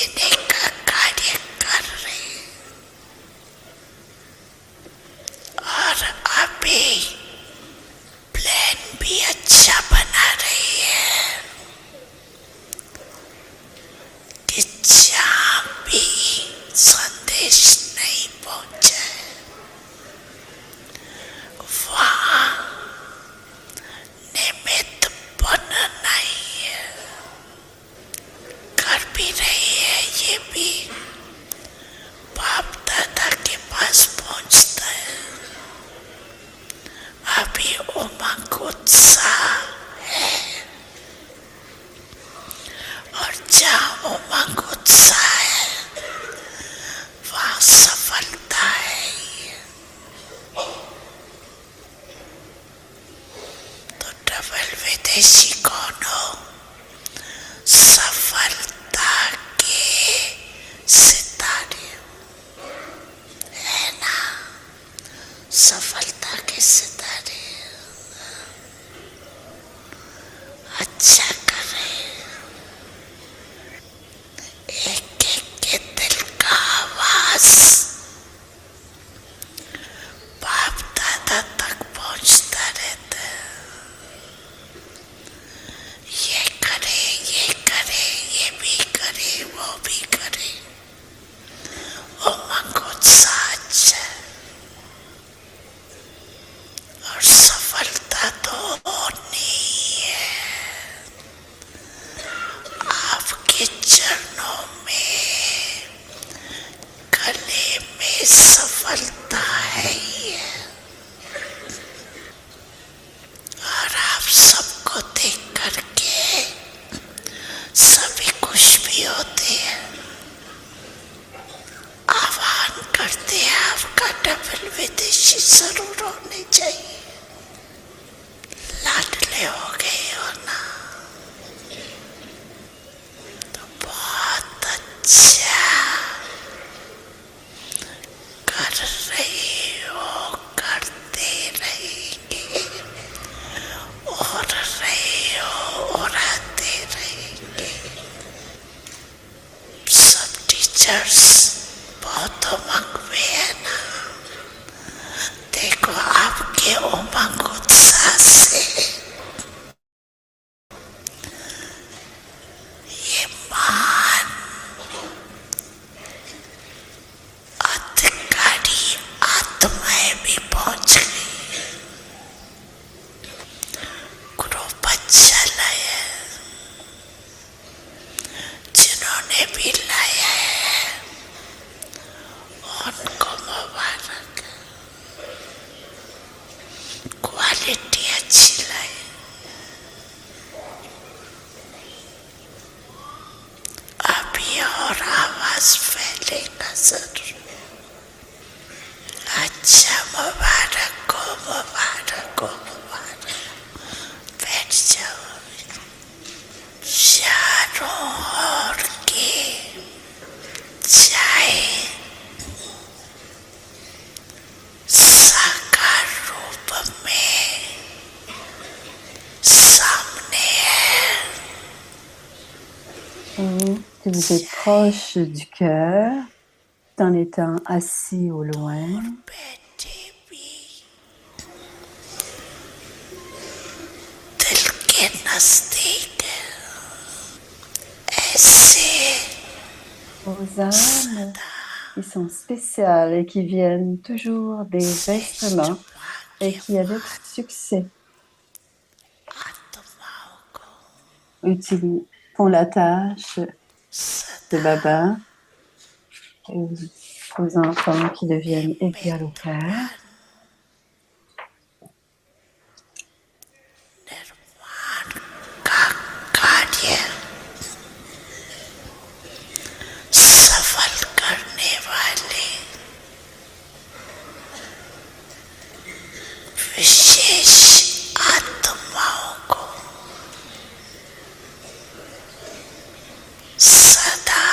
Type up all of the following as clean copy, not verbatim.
देने का कार्य कर रही और अभी प्लान भी अच्छा बना रही है कि जहाँ भी संदेश नहीं पहुंचे वहाँ निमित्त बनना ही है। कर भी रही है ये भी, बाप दादा के पास पहुंचता है। अभी उमंग उत्साह है और जहाँ उमंग उत्साह है वहाँ सफलता है। तो डबल विदेशी कौन हो? सफलता के सितारे है ना, सफलता के सितारे। अच्छा कर रहे, एक एक के दिल का आवाज बाप दादा तक पहुंचता रहता है। ये करे, ये करे, ये भी करे, वो भी करे। उमंग उत्साह अच्छा और सफलता तो होनी है। आपके चरणों में, गले में सफलता है ही है और आप सबको देख करके सभी खुश भी होते हैं। आह्वान करते हैं आपका डबल विदेशी जरूर होने चाहिए। लाडले हो गए हो ना, तो बहुत अच्छा कर रही हो, करते रहेंगे और रहे हो और आते रहेंगे। सब टीचर्स बहुत उमंग में है ना, देखो आपके उमंग उत्साह से ये महान अधिकारी आत्माएं भी पहुंच गई। ग्रुप अच्छा लाया, जिन्होंने भी लाया है उनको मुबारक। क्वालिटी अच्छी लाई, अभी और आवाज फैलेगा जरूर। अच्छा, मुबारक हो, मुबारक हो, मुबारक। बैठ जाओ। चारों ओर के चाय साकार रूप में सामने है। Que vous êtes proche du cœur, en étant assis au loin. बैठे भी दिल के नजदीक ऐसे Vos âmes qui sont spéciales et qui viennent toujours des instruments et qui, avec succès, font la tâche de Baba et aux enfants qui deviennent égaux au Père. निर्माण का कार्य सफल करने वाले विशेष आत्माओं को सदा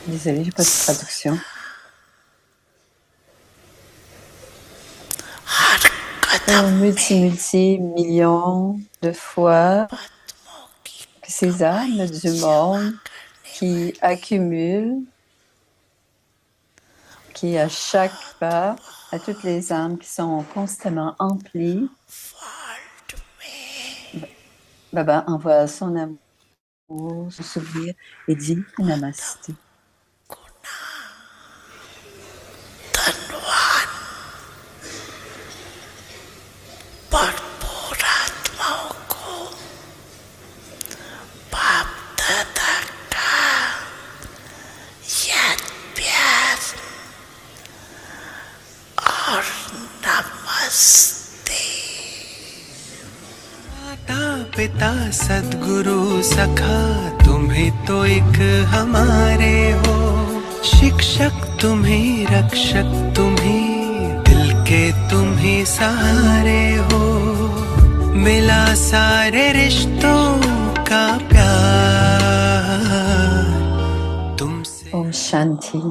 Désolée, j'ai pas de traduction. कदम Multi-millions de fois पद्मों की que ces कमाई âmes du जमा monde करने qui वाली accumulent, qui à chaque बहुत pas, à toutes les âmes qui sont constamment emplies, world में Baba envoie son amour, son sourire et dit Namaste. धनवान भरपूर आत्माओं को बाप दादा का याद प्यार और नमस्ते। माता पिता सद्गुरु सखा तुम्हें तो एक हमारे हो, शिक्षक तुम्हें रक्षक तुम्हें दिल के तुम्हें सहारे हो, मिला सारे रिश्तों का प्यार तुमसे। Om Shanti.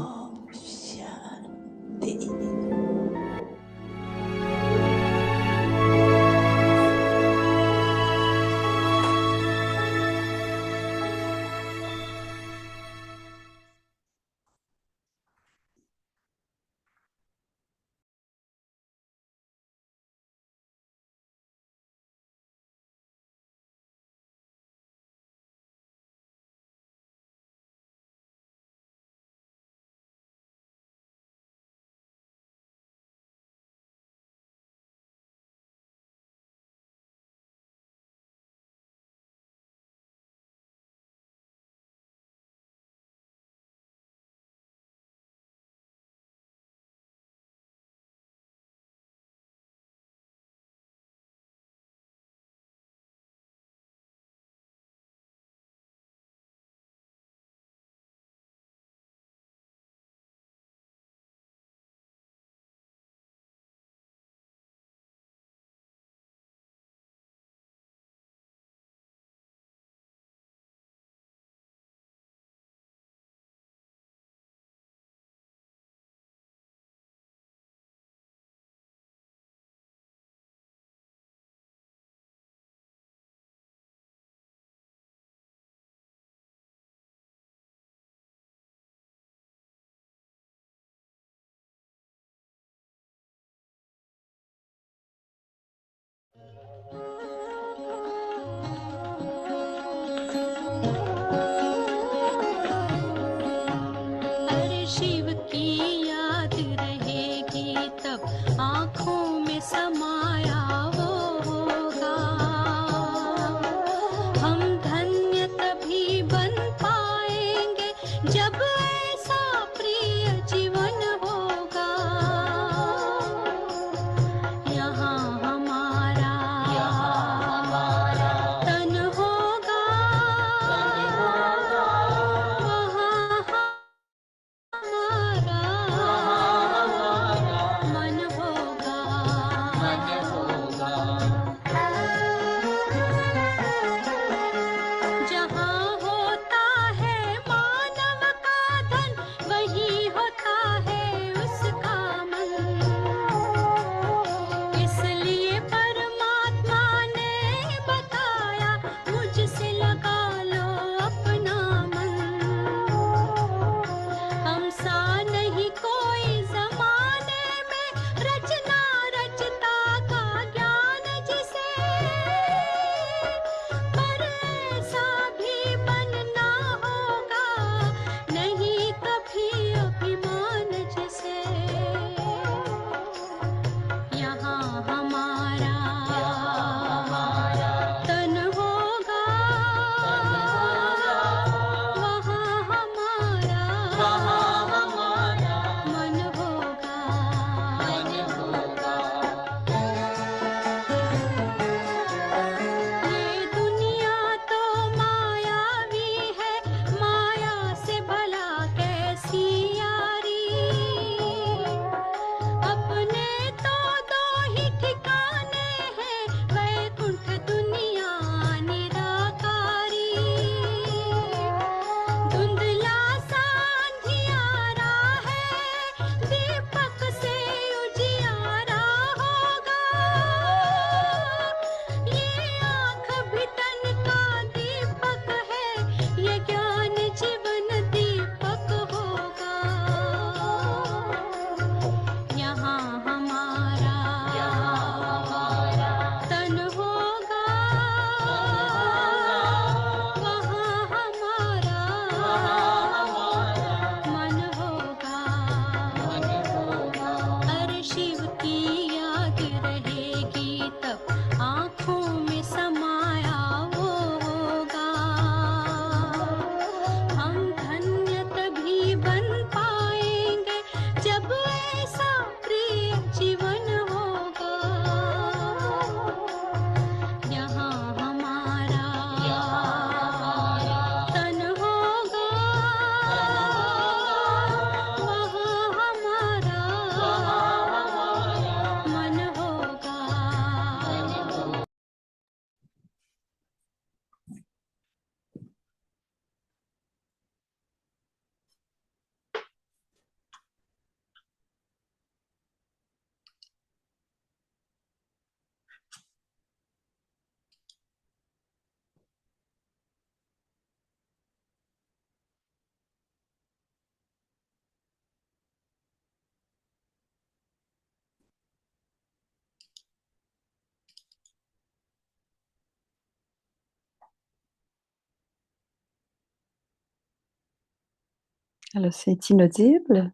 Alors, c'est inaudible.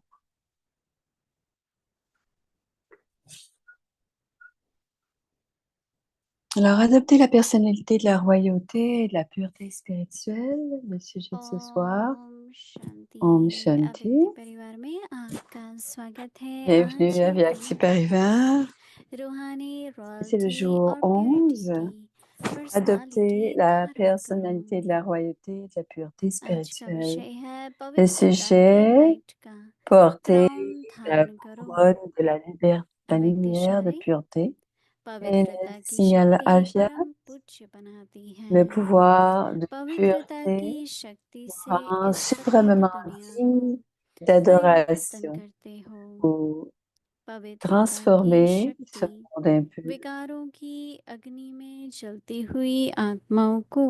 Alors, adopter la personnalité de la royauté et de la pureté spirituelle, le sujet de ce soir. ओम Om शांति Shanti. अव्यक्ति परिवार में आपका स्वागत है Bienvenue à आज है Vyakti Parivar. दिन रूहानी C'est le रॉयल्टी jour और प्योरिटी 11. की Adopter पर्सनालिटी la धारण personnalité de करो la royauté et de la pureté आज का spirituelle. विषय है Le पवित्रता के sujet, लाइट का porter क्राउन la धारण करो couronne de la liberté, la अव्यक्त lumière de शाही pureté. Et le पवित्रता की signal शक्ति Avia, परम पूज्य बनाती है le pouvoir de पवित्रता pureté की शक्ति से rend इस पतित suprêmement दुनिया को digne परिवर्तन d'adoration करते हो ou पवित्रता की transformer ce शक्ति monde impur, विकारों की अग्नि में जलती हुई आत्माओं को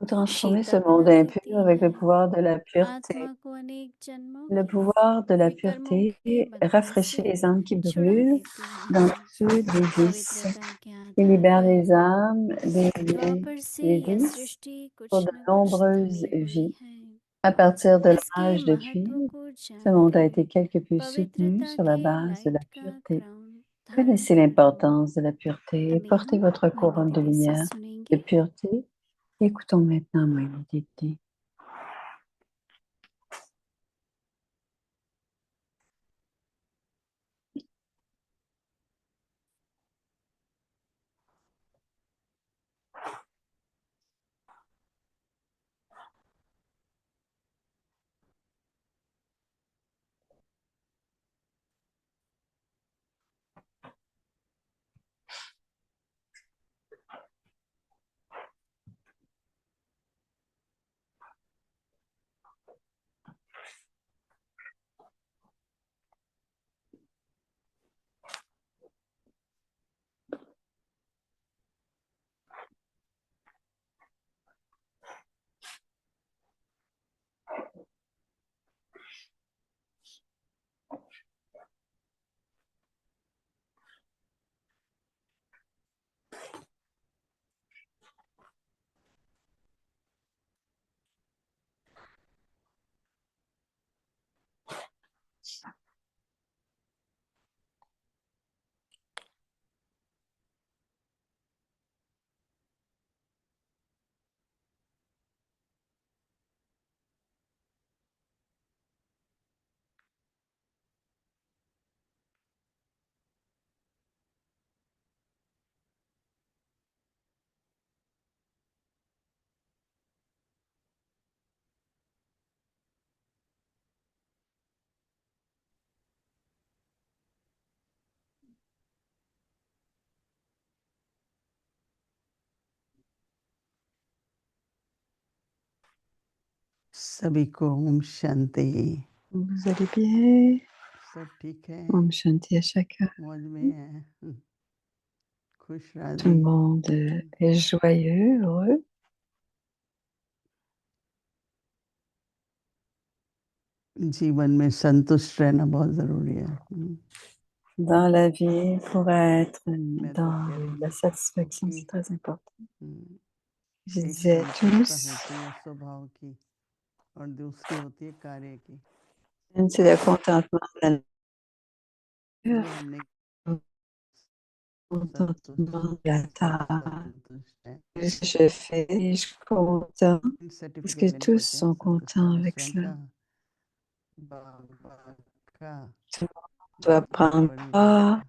ou transformer ce शीतल monde बना impur देती avec है le pouvoir de la आत्मा pureté. को अनेक जन्मों Le के pouvoir de la विकर्मों pureté के बंधन rafraîchit से les âmes qui छुड़ा brûlent देती dans है tous les vices. पवित्रता के Il आधार libère पर les âmes des liens द्वापर से des यह vices सृष्टि pour कुछ de न कुछ nombreuses धनी हुई vies. है À partir de इसके l'âge de महत्व cuivre, को ce monde a जानकर été quelque peu soutenu पवित्रता sur la के base de la लाइट का pureté. क्राउन धारण Connaissez करो l'importance de la pureté et अभी portez हम votre महिमा couronne de दीदी से lumière, de सुनेंगे pureté. Écoutons maintenant Moïse Dicté. सभी को ओम शांति। Vous allez bien? सब ठीक है, Om Shanti à chacun. मौज में है, खुश Tout le राजी। monde est joyeux, heureux. जीवन में संतुष्ट रहना बहुत जरूरी है। Dans la vie, pour être मैं तो dans कह रही la थी satisfaction, कि c'est très important. Je एक disais à संतुष्टता tous, होती है स्वभाव की और दूसरी होती है कार्य की। une, c'est le contentement de la जो nature, हम नहीं le संतुष्ट contentement de la terre. संतुष्ट है, Ce que je fais, je suis content, parce certificate que लेने tous पड़ते हैं sont संतुष्टता contents में, avec स्वयं cela. का, बाबा का, Tout le monde doit prendre परिवार part, का,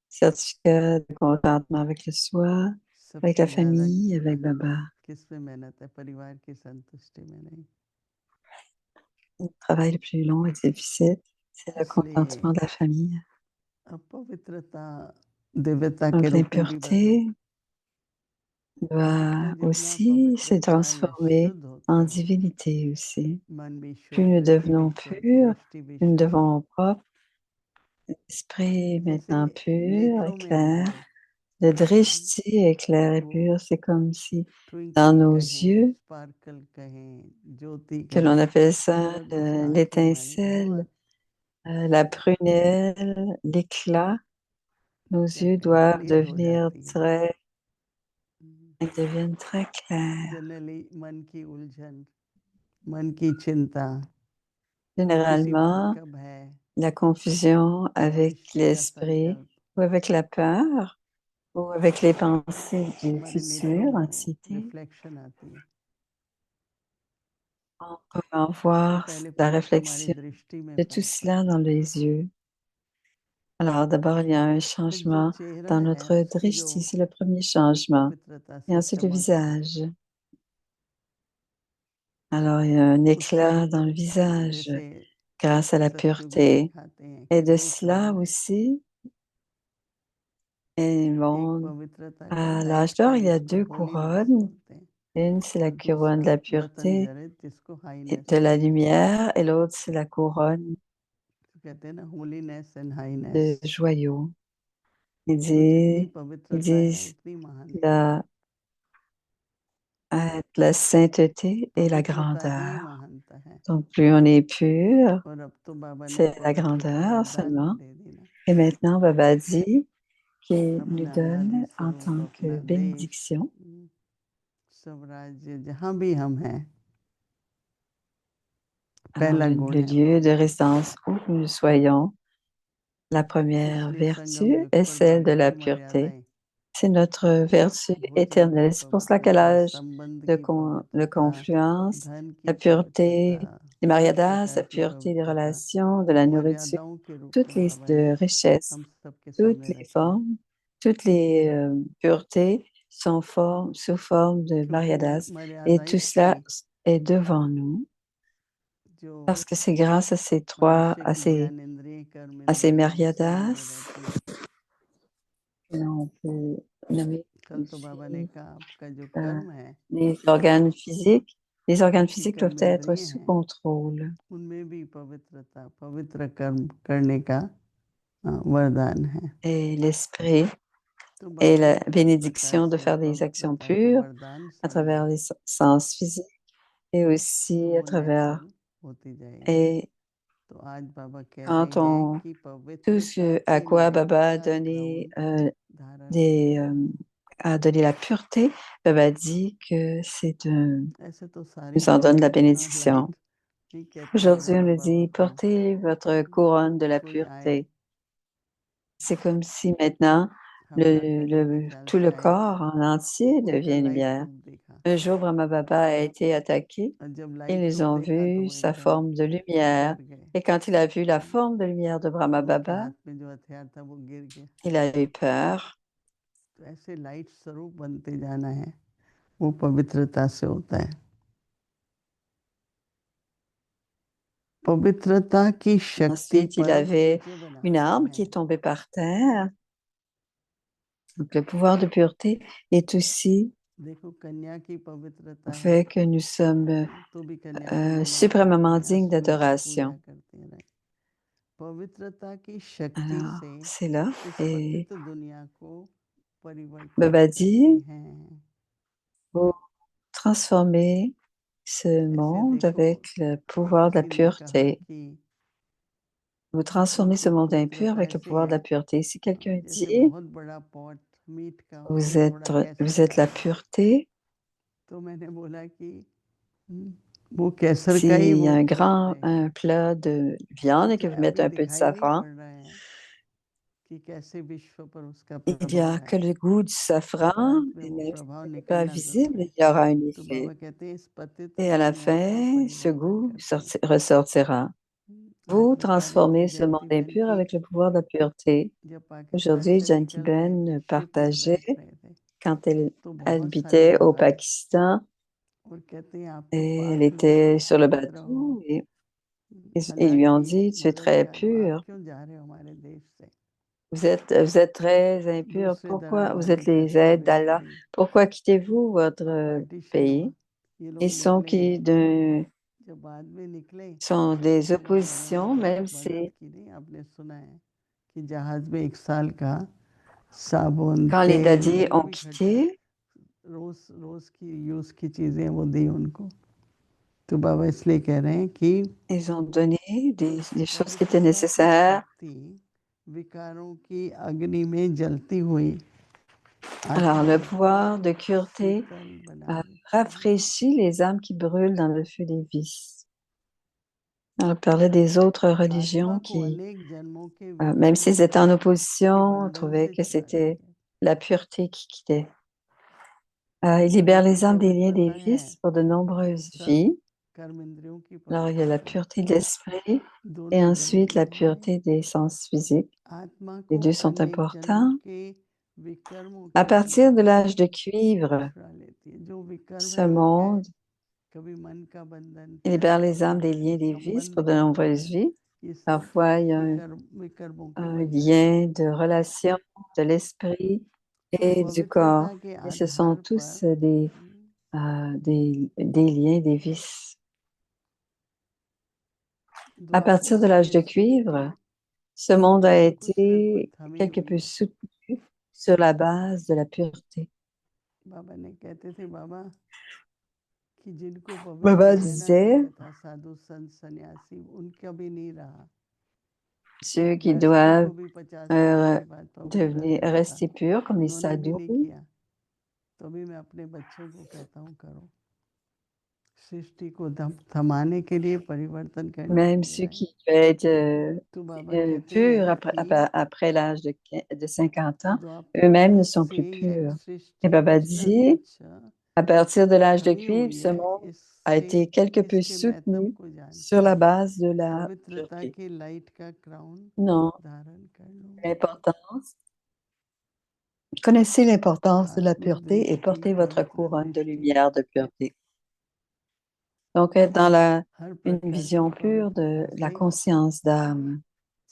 certificat de contentement avec le soi, avec la सबसे ज्यादा famille, avec Baba. किस में मेहनत है? परिवार की संतुष्टि में नहीं। Le travail le plus long et difficile, c'est le इसलिए contentement de la famille. अपवित्रता दिव्यता Donc के रूप में भी बदले। l'impureté doit जितना जितना aussi se पवित्रता या transformer शुद्ध होते en हैं, divinité aussi. मन भी Plus शुद्ध, nous वृत्ति भी devenons शुद्ध, purs, दृष्टि भी plus nous शुद्ध। devenons propres, l'esprit est जैसे maintenant pur et नेत्रों में clair. हमारे Le drishti est clair et वो pur. C'est comme si dans twinkle nos कहें, yeux, स्पार्कल कहें, ज्योति que l'on कहें, appelle ça और दूसरा आंखें हमारी l'étincelle, बहुत la prunelle, l'éclat, nos क्या yeux कहें doivent क्लियर हो devenir जाती है। très, ils deviennent très clairs. Generally मन की उलझन मन की चिंता, किसी बात Généralement, का भय, la confusion avec भविष्य का l'esprit संकल्प ou avec la peur ou avec les pensées du हमारे futur, नेत्रों में anxiété, रिफ्लेक्शन आती है। on peut en voir पहले la फर्क हमारी réflexion दृष्टि में de tout पड़ता है। cela dans les yeux. Alors d'abord, il y a un फिर जो changement चेहरा dans है notre उसकी जो drishti, c'est le premier changement. पवित्रता Et से ensuite le चमक है, visage. Alors il y a un éclat dans le visage जैसे grâce à la सत्युग में pureté. दिखाते हैं Et कि de दो cela चेहरे, aussi, et एक bon, पवित्रता का à l'âge राइट है d'or, il y a जिसको deux होलीनेस couronnes. बोलते हैं, Une, c'est la और couronne de दूसरा la pureté रतन जिसको et हाईनेस de la बोलते हैं। lumière, et l'autre, c'est la couronne तो कहते हैं ना holiness and Highness, de joyaux. Ils तो जितनी disent, ils पवित्रता है disent उतनी महानता है। la, la sainteté et la पवित्रता ही grandeur. महानता है। Donc, plus on est pur, और अब तो बाबा ने c'est la पवित्रता grandeur वरदान भी seulement. दे दी ना, Et maintenant, Baba dit qu'il nous अपना अनादि donne en स्वरूप, tant अपना que देश, bénédiction सब राज्य जहाँ भी हम हैं, alors पहला गुण le है lieu de पवित्रता। résidence où nous soyons. La première इसलिए संगम vertu युग est पर celle de बाबा la की pureté. मर्यादाएं C'est notre vertu बहुत ज़्यादा éternelle. है। C'est pour cela qu'à पवित्रता, l'âge संबंध de, की de पवित्रता, confluence, धन la की पवित्रता, pureté, les हर mariadas, प्रकार la की pureté des पवित्रता, relations, de la nourriture, मर्यादाओं के रूप toutes में les बाबा ने de richesses, हम सबके toutes सामने les रखी है। formes, toutes les puretés sont sous forme de क्योंकि mariadas. Et मर्यादाएं tout ही cela est devant nous. जो Parce que c'est grâce à ces trois, मनुष्य की ज्ञान इंद्रिय, कर्म à ces इंद्रिय और शरीर में mariadas, रहती है। que l'on peut nommer कल तो बाबा ने ici, कहा आपका जो euh, कर्म है, les organes की physiques doivent कर्म être इंद्रिय sous हैं, contrôle. उनमें भी पवित्रता, पवित्र कर्म करने का वरदान है। Et l'esprit तो et बाबा la ने किस प्रकार bénédiction de से faire des actions पवित्रता को pures वरदान à समझा, travers les sens physiques et तो aussi à वो travers. नेचुरल होती जाएगी। Et तो आज बाबा कह रहे quand हैं on, कि tout पवित्रता ce à के quoi लिए Baba क्या ग्राउंड धारण des, करना है। a donné la pureté, Baba dit que c'est ऐसे तो सारी nous en donne la पवित्रता bénédiction. लाइट नहीं कहते हैं Aujourd'hui, on जहाँ nous बाबा dit, को portez votre couronne de la कोई आए, pureté. C'est comme si maintenant, हम जागृति के काल tout से le आए थे, corps en entier उनका devient लाइट lumière. रूप देखा, Un jour, Brahma Baba a été attaqué. और जब लाइट Ils रूप ont देखा तो vu वो sa एकदम forme de lumière. डर गए। Et quand il a vu la forme de lumière de Brahma उनके Baba, हाथ में जो हथियार था वो गिर गया। il a eu peur. तो ऐसे लाइट स्वरूप बनते जाना है, वो पवित्रता से होता है। पवित्रता की शक्ति Ensuite, il परम avait पूज्य une बनाती arme qui है। est tombée par terre. Donc, le pouvoir de pureté est aussi देखो कन्या की पवित्रता है, fait que nous sommes तो भी कन्या को नमन करते suprêmement हैं, dignes अष्टमी की पूजा d'adoration. करते हैं। पवित्रता की शक्ति Alors, से c'est là. इस Et पतित दुनिया को परिवर्तित Baba करते dit, हैं। vous transformez ce ऐसे monde देखो avec le pouvoir de la किसी ने कहा pureté. कि Vous आत्मा transformez ce की monde impur पवित्रता avec le ऐसी pouvoir de है la pureté. Si quelqu'un जैसे dit, बहुत बड़ा पॉट मीट का vous और थोड़ा vous केसर êtes का, la pureté, तो मैंने बोला कि "हम्म, वो केसर का ही s'il y वो a un टेस्ट grand रहेगा, un plat de viande et que क्योंकि vous mettez अभी un peu de दिखाई नहीं safran, पड़ रहा है कि कैसे विश्व पर उसका il n'y प्रभाव a है, que le goût du पर safran, अंत में et वो même si प्रभाव ce n'est pas निकलना जरूर visible, है। il y aura un तो effet. बाबा कहते हैं इस पतित Et à la दुनिया को fin, ce परिवर्तन goût करते हैं। ressortira. आज Vous भी जागृति transformez ce monde जयंती बहन impur की avec le pouvoir de la pureté. जब पाकिस्तान Aujourd'hui, से Janti निकल रहे थे, Ben शिप में partageait बैठ रहे थे, quand elle तो बहुत सारे habitait au लोग आए Pakistan और कहते हैं आप तो et elle पाक हो, était sur le पवित्र हो, bateau et ils lui ont हालांकि dit, tu es très मदनचालू आप pur, क्यों जा रहे हो हमारे देश से, vous êtes très impur, दूसरे pourquoi धर्म vous वाले êtes les कहते हैं aides d'Allah, विरोधी, pourquoi quittez-vous अब votre पार्टीशन हुआ, pays? ये लोग Ils sont, निकले, qui de, जब बाद में निकले sont des तो बोले oppositions, उन्होंने même मदद si की नहीं, आपने सुना है कि जहाज में 1 साल का साबुन, quand les तेल, dadis जो ont भी खर्चा quitté, रोज रोज की यूज की चीजें वो दी उनको। तो बाबा इसलिए कह रहे हैं कि ils ont donné des choses qui étaient पवित्रता की nécessaires. शक्ति विकारों की अग्नि में जलती हुई Alors, le आत्मा pouvoir de pureté शीतल बना देती है। rafraîchit les âmes qui brûlent dans le feu des vices. On parlait des autres आत्मा religions को qui, अनेक जन्मों के même s'ils विकर्मों étaient en के opposition, बंधन trouvaient से que छुड़ा c'était लेते हैं। la pureté qui quittait. Il libère एक les âmes des liens des पवित्रता है vices pour de nombreuses सब vies. कर्म इंद्रियों की Alors, il y a la पवित्रता, pureté de l'esprit et दोनों ensuite la जरूरी है। pureté des sens physiques. आत्मा Les को deux sont अनेक जन्मों importants. के विकर्मों À के partir de बंधन l'âge de से cuivre, छुड़ा लेती है। जो विकर्म ce है वो क्या है? monde कभी मन का बंधन, libère les âmes des liens des vices संबंध pour de का nombreuses बंधन, vies. ये सब Parfois, il y a विकर्मों के un बंधन है। lien de relation de l'esprit तो et du पवित्रता corps. के Et ce sont आधार tous पर des liens, des vices. À Dwapar partir de l'âge de cuivre, ce monde a में कुछ ना कुछ été थमी quelque हुई peu है। soutenu sur la base de la pureté. बाबा ने कहते थे बाबा कि जिनको पवित्र Baba रहना disait, चाहिए था, साधु संत सन्यासी, उनका भी नहीं रहा। ceux qui गृहस्थी को doivent भी 50 साल के बाद पवित्र devenir, रहना था, rester purs comme les उन्होंने भी sadhus, नहीं किया। तो अभी मैं अपने बच्चों को कहता हूँ करो, सृष्टि को थमाने के लिए, परिवर्तन करने के même लिए ceux आए। qui devaient être तो बाबा कहते purs हैं après, कि après l'âge de 50 ans, द्वापर eux-mêmes ne sont से plus ये purs. Et सृष्टि Baba कुछ ना dit, कुछ à partir de l'âge de थमी cuivre, हुई ce है, monde a इससे été quelque peu इसके महत्व soutenu को जान sur के la base de la पवित्रता pureté. के लाइट का क्राउन Non, धारण कर लो। l'importance, connaissez l'importance de la आत्मिक pureté et दृष्टि portez votre पवित्र couronne de दृष्टि lumière de pureté. Donc, être dans हर une प्रकार की vision pure de पवित्रता la से conscience d'âme,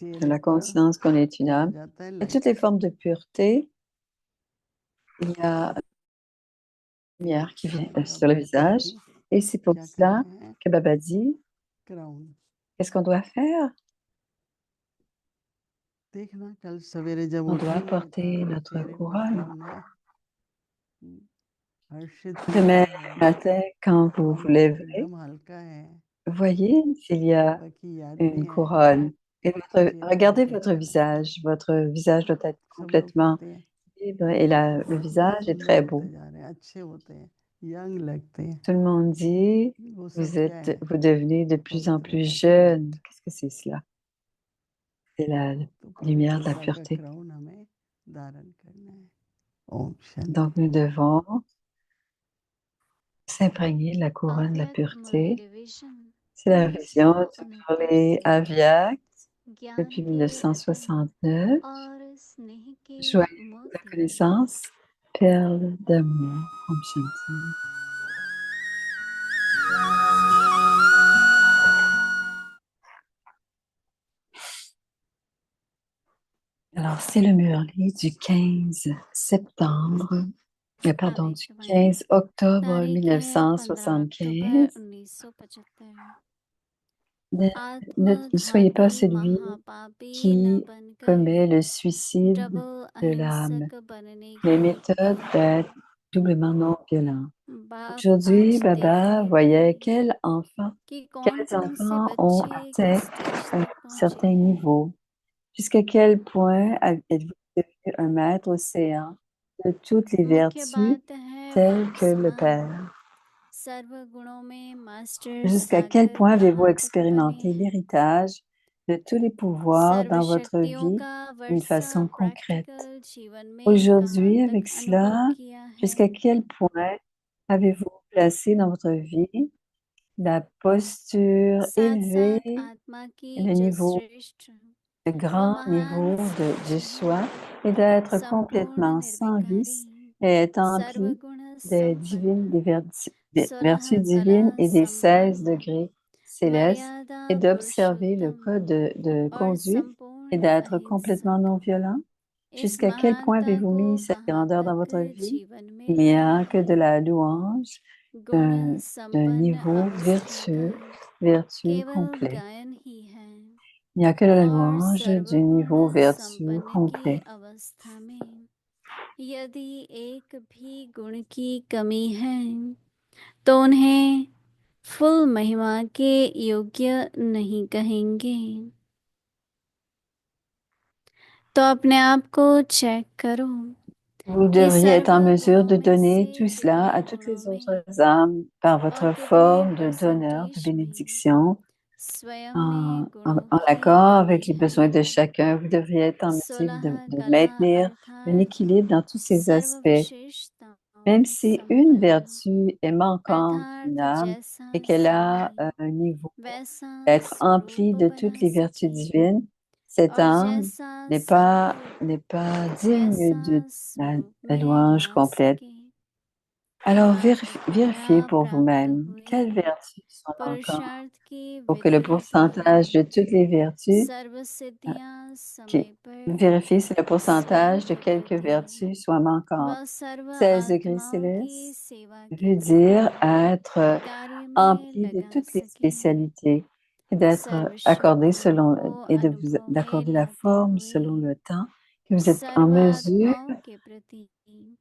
de चेहरे la पर conscience qu'on est une वो आ âme. जाता है Et light. toutes les formes de pureté, il y a une lumière qui vient sur le बाबा कहते visage. हैं Et c'est pour क्या cela करना है, que Baba dit, crown qu'est-ce qu'on doit faire? देखना। कल सवेरे जब On doit उठेंगे porter तो notre चेहरे पर से couronne. उन्हें हर्षित Demain फील होगा matin, quand vous vous अंदर lèverez, एकदम हल्का है। voyez s'il y a बाबा की यादें une हैं, couronne. Et चेहरा regardez कैसा votre लगता है। visage. Votre visage doit être सब लोग complètement कहते हैं libre et le visage est सुंदर très होते beau. जा रहे हैं, अच्छे होते हैं, यंग लगते हैं। Tout le monde dit, वो सब क्या है? vous devenez de plus en plus पवित्रता की jeune. Light. Qu'est-ce que c'est cela? C'est la तो lumière de la पवित्रता का pureté. क्राउन हमें धारण करना है। ओम Shanti. Donc nous devons s'imprégner de la couronne de la अव्यक्त pureté. मुरलीविजन C'est la vision pour 1969 les से Aviaks ज्ञान depuis के रतन 1969. और स्नेह के Joyeux मोती reconnaissance, perle d'amour. Om Shanti. Alors, c'est le Murli du 15 septembre, pardon, du अव्यक्त वाणी 15 octobre तारीख है 15 अक्टूबर 1975. 1975। Ne, ne soyez pas आत्मघाती celui महापापी न qui बनकर commet le suicide प्रबल de l'âme. अहिंसक बनने Les की méthodes d'être doublement non violents. बाप Aujourd'hui, आज Baba देखते voyait थे कि कौन quels कौन से enfants ont बच्चे atteint किस स्टेज un तक पहुंचे certain हैं। niveau. Jusqu'à quel point êtes-vous devenu un maître océan de toutes les मुख्य vertus बात है telles बाप que le समान Père? सर्व गुणों में मास्टर Jusqu'à quel सागर point avez-vous व्यापक बने expérimenté हैं। l'héritage de tous les pouvoirs सर्व dans votre शक्तियों vie का d'une वर्षा façon concrète? प्रैक्टिकल जीवन में कहाँ Aujourd'hui, तक avec अनुभव cela, किया है। jusqu'à quel point avez-vous placé dans votre vie la posture साथ élevée, साथ आत्मा की le जो niveau, श्रेष्ठ le वो grand महान niveau du स्वच्छ है, soi et d'être संपूर्ण complètement sans निर्विकारी, vice et être empli सर्वगुण des संपन्न, divines, des सुलह vertus कला divines et des 16 संपन्न, degrés célestes मर्यादा et d'observer le पुरुषोत्तम code de और conduite et संपूर्ण d'être complètement अहिंसक। non violent. इस Jusqu'à quel point महानता avez-vous को mis cette कहाँ grandeur dans तक votre vie? जीवन में Il n'y लाया a que है। de la louange गुण d'un संपन्न niveau अवस्था का vertueux केवल complet. गायन ही है Il n'y a que la और louange du सर्वगुण niveau vertueux संपन्न की complet. अवस्था में यदि एक भी गुण की कमी है तो उन्हें फुल महिमा के योग्य नहीं कहेंगे। तो अपने आप को चेक करो Vous कि devriez être en सर्व mesure गुणों de में donner से tout cela à पूरे toutes गुणों les में autres âmes par votre अद्वितीय forme de donneur de percentage में bénédiction स्वयं में गुणों en की accord कमी avec les है। besoins de chacun. Vous devriez être en mesure 16 de कला maintenir un अर्थात équilibre dans tous ces सर्व aspects. विशेषताओं Même si une संपन्न vertu est manquante d'une अर्थात âme जैसा et qu'elle a समय un niveau वैसा d'être emplie स्वरूप de toutes बना les vertus सके divines, cette और âme जैसा n'est स्वरूप pas digne वैसा de स्वरूप la में louange रह complète. सके। Alors आप vérifiez द्वारा pour प्राप्त vous-même हुए quelles vertus sont manquantes पुरुषार्थ की pour que le विधि pourcentage de द्वारा toutes les vertus सर्व euh, सिद्धियां qui समय पर vérifiez si le pourcentage de स्वरूप quelques प्रति vertus soit manquante. व सर्व 16 degrés आत्माओं की célestes सेवा के veut dire être कार्य में empli de लगा toutes les सके। spécialités et d'être सर्व accordé शक्तियों selon को et अनुभव में d'accorder la लाते forme हुए selon le temps, que vous êtes en सर्व mesure आत्माओं के प्रति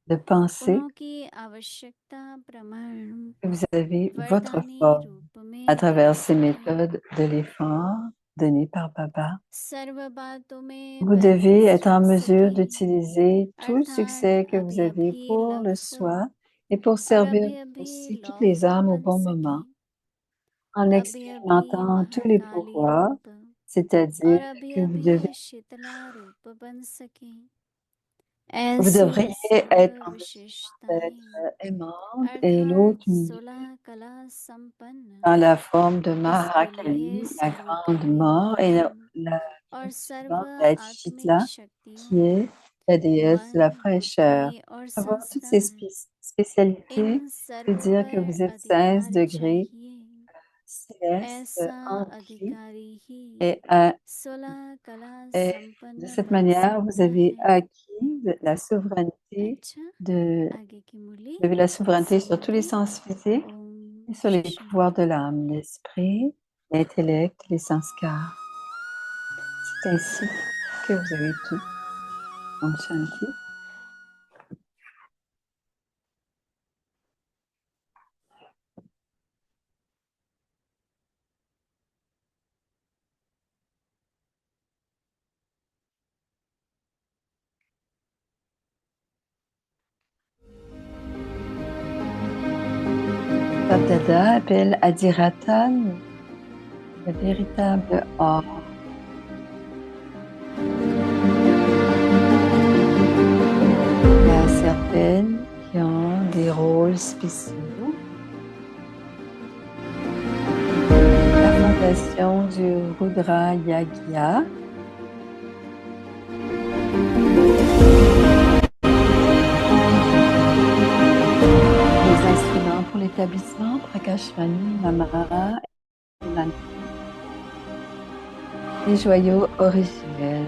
de penser उनकी आवश्यकता प्रमाण que vous avez votre वरदानी forme रूप à में दे travers ces सके। méthodes de l'effort données par Baba. सर्व बातों में Vous devez बैलेंस être रह en mesure सके d'utiliser tout le अर्थात succès que vous अभी avez अभी pour le love soi et pour और servir अभी अभी aussi toutes les लौफुल âmes au बन bon सके। moment, en अभी अभी expérimentant tous les महाकाली pouvoirs, रूप c'est-à-dire और अभी que अभी शीतला रूप बन सके। vous ऐसी devriez सर्व être en mesure विशेषताएं d'être aimante et अर्थात l'autre milieu 16 कला संपन्न dans la forme de इसके लिए Mahakali, la grande सर्वोपरि mort, et भगवान la और figure सर्व suivante va être आत्मिक Shitla, शक्तियों qui est la déesse de मन la fraîcheur. बुद्धि और Avoir toutes ces संस्थान spécialités इन veut सर्वों dire que पर vous êtes 16 अधिकार degrés चाहिए। célestes, ऐसा emplis, अधिकारी ही et, 16 कला et de संपन्न cette बन manière, vous सकता avez है। acquis la souveraineté अच्छा, de, आगे की मुरली vous avez la souveraineté sur tous les समाधि sens physiques Om et sur les pouvoirs de Shanti. l'âme, l'esprit, l'intellect, les sanskars. C'est ainsi que vous avez tout. Om Shanti. Dada appelle Adiratan le véritable or. Il y a certaines qui ont des rôles spéciaux. La fondation du Rudra Yagya. Les instruments pour l'établissement Prakashvani, Mama et Mani. Les joyaux originels.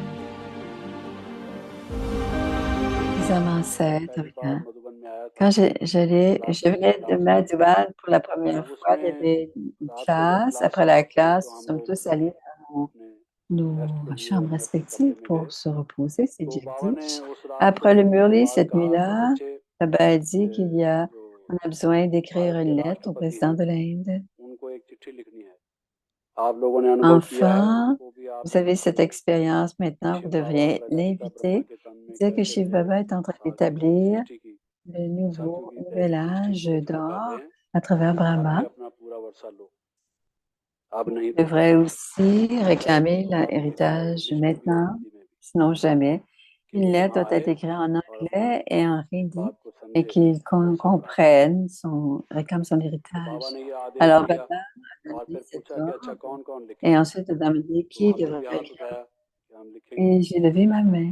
Les âmes ancêtres. Quand je venais de Madhuban pour la première fois, il y avait une classe. Après la classe, nous sommes tous allés dans nos chambres respectives pour se reposer, c'est Jagdish. Après le Murli, cette nuit-là, Baba a dit on a besoin d'écrire une lettre au président de l'Inde. Enfant, vous avez cette expérience maintenant, vous devriez l'inviter, dire que Shiv Baba est en train d'établir le nouvel âge d'or à travers Brahma. Vous devrez aussi réclamer l'héritage maintenant, sinon jamais. Une lettre doit être écrite en anglais et en hindi et qu'il comprenne réclame son héritage. Alors, Baba a donné cet ordre et ensuite il a demandé qui devrait écrire. Et j'ai levé ma main.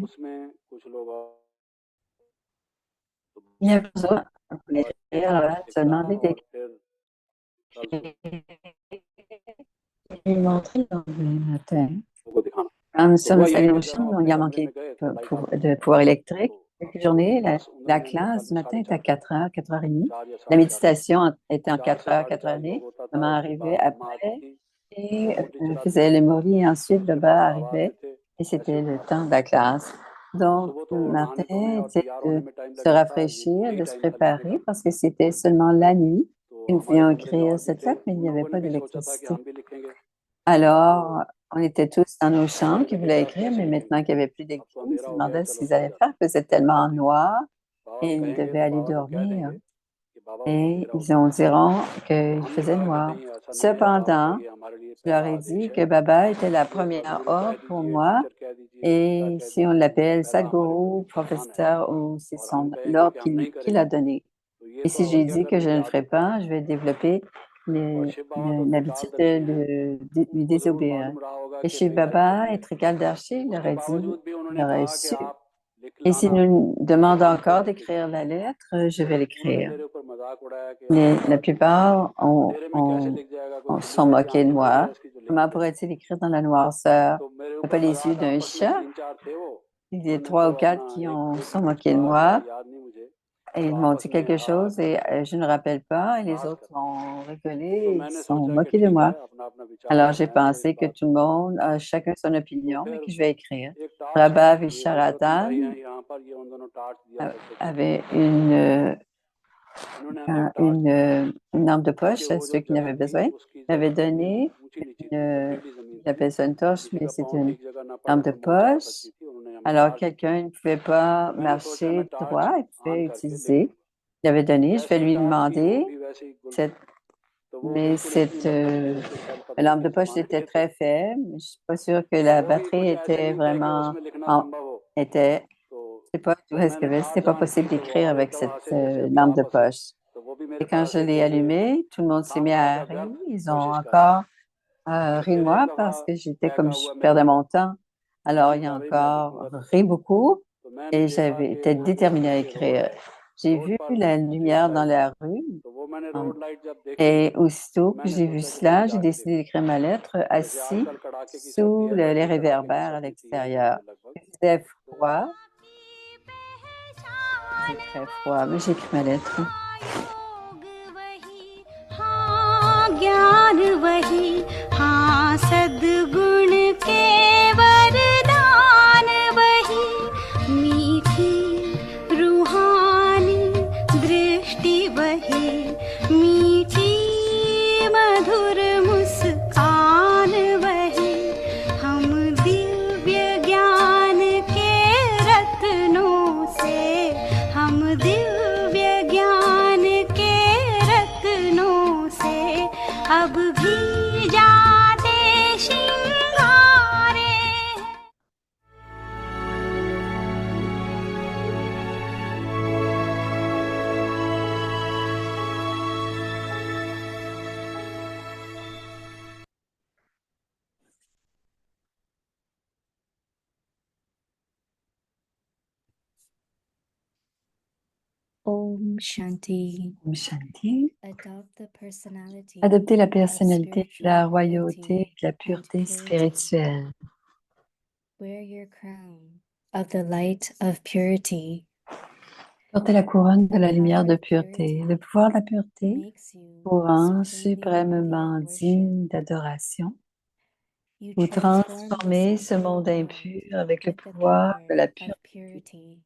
Il y a besoin pour l'écrire, alors là, il a demandé d'écrire. Il m'a montré dans le matin. Quand nous sommes allés aux chambres, il a manqué de pouvoir électrique. Cette journée, la classe du matin était à 4h, 4h30. La méditation était en 4h, 4h30. Maman arrivait après et faisait le mori et ensuite le bas arrivait et c'était le temps de la classe. Donc, le matin était de se rafraîchir, de se préparer parce que c'était seulement la nuit. Nous devions écrire cette lettre, mais il n'y avait pas d'électricité. Alors, on était tous dans nos chambres qui voulaient écrire, mais maintenant qu'il n'y avait plus d'électricité, on se demandait ce qu'ils allaient faire, parce que c'était tellement noir. Ils devaient aller dormir et ils diront qu'il faisait noir. Cependant, je leur ai dit que Baba était la première ordre pour moi et si on l'appelle Sadhguru, professeur ou c'est l'ordre qu'il a donné. Et si j'ai dit que je ne le ferai pas, je vais développer l'habitude de lui désobéir. Et chez Baba et Trikal Darshi, il aurait dit, il aurait su. Et s'il nous demande encore d'écrire la lettre, je vais l'écrire. Mais la plupart sont moqués de moi. Comment pourrait-il écrire dans la noirceur? Il n'a pas les yeux d'un chat. Il y a 3 ou 4 qui sont moqués de moi. Et ils m'ont dit quelque chose et je ne me rappelle pas. Et les autres ont rigolé et ils sont moqués de moi. Alors, j'ai pensé que tout le monde a chacun son opinion, mais que je vais écrire. Rabba Visharatan avait une lampe de poche à ceux qui n'avaient besoin. Il m'avait donné j'appelle ça une torche, mais c'est une lampe de poche. Alors, quelqu'un ne pouvait pas marcher droit, il pouvait utiliser. Il avait donné, je vais lui demander, mais cette lampe de poche était très faible. Je ne suis pas sûre que la batterie était vraiment, c'est pas tout ce que c'était pas possible d'écrire avec cette lampe de poche. Et quand je l'ai allumée, tout le monde s'est mis à rire. Ils ont encore ri de moi parce que j'étais comme je perdais mon temps. Alors, il y a encore ri beaucoup et j'avais été déterminée à écrire. J'ai vu la lumière dans la rue et aussitôt que j'ai vu cela, j'ai décidé d'écrire ma lettre assis sous les réverbères à l'extérieur. Il faisait froid, c'est très froid, mais j'ai écrit ma lettre. ज्ञान वही हाँ सद्गुण के वरदान वही मीठी रूहानी दृष्टि वही मीठी मधुर मुस्कान वही हम दिव्य ज्ञान के रत्नों से हम दिव्य ज्ञान के रत्नों से अब भी जाते Shrungare Om Shanti. Om Shanti. Adopt the personality Adopter la of personnalité de spiritual la royauté royalty et de la and pureté purity. spirituelle. Wear your crown of the light of purity. Porter la couronne de la The lumière power de of pureté. purity Le pouvoir de la pureté makes you vous rend supremely suprêmement worthy of worship. digne d'adoration. You Vous transform transformez this ce monde impure impur world avec le with the pouvoir power de la of pureté. purity.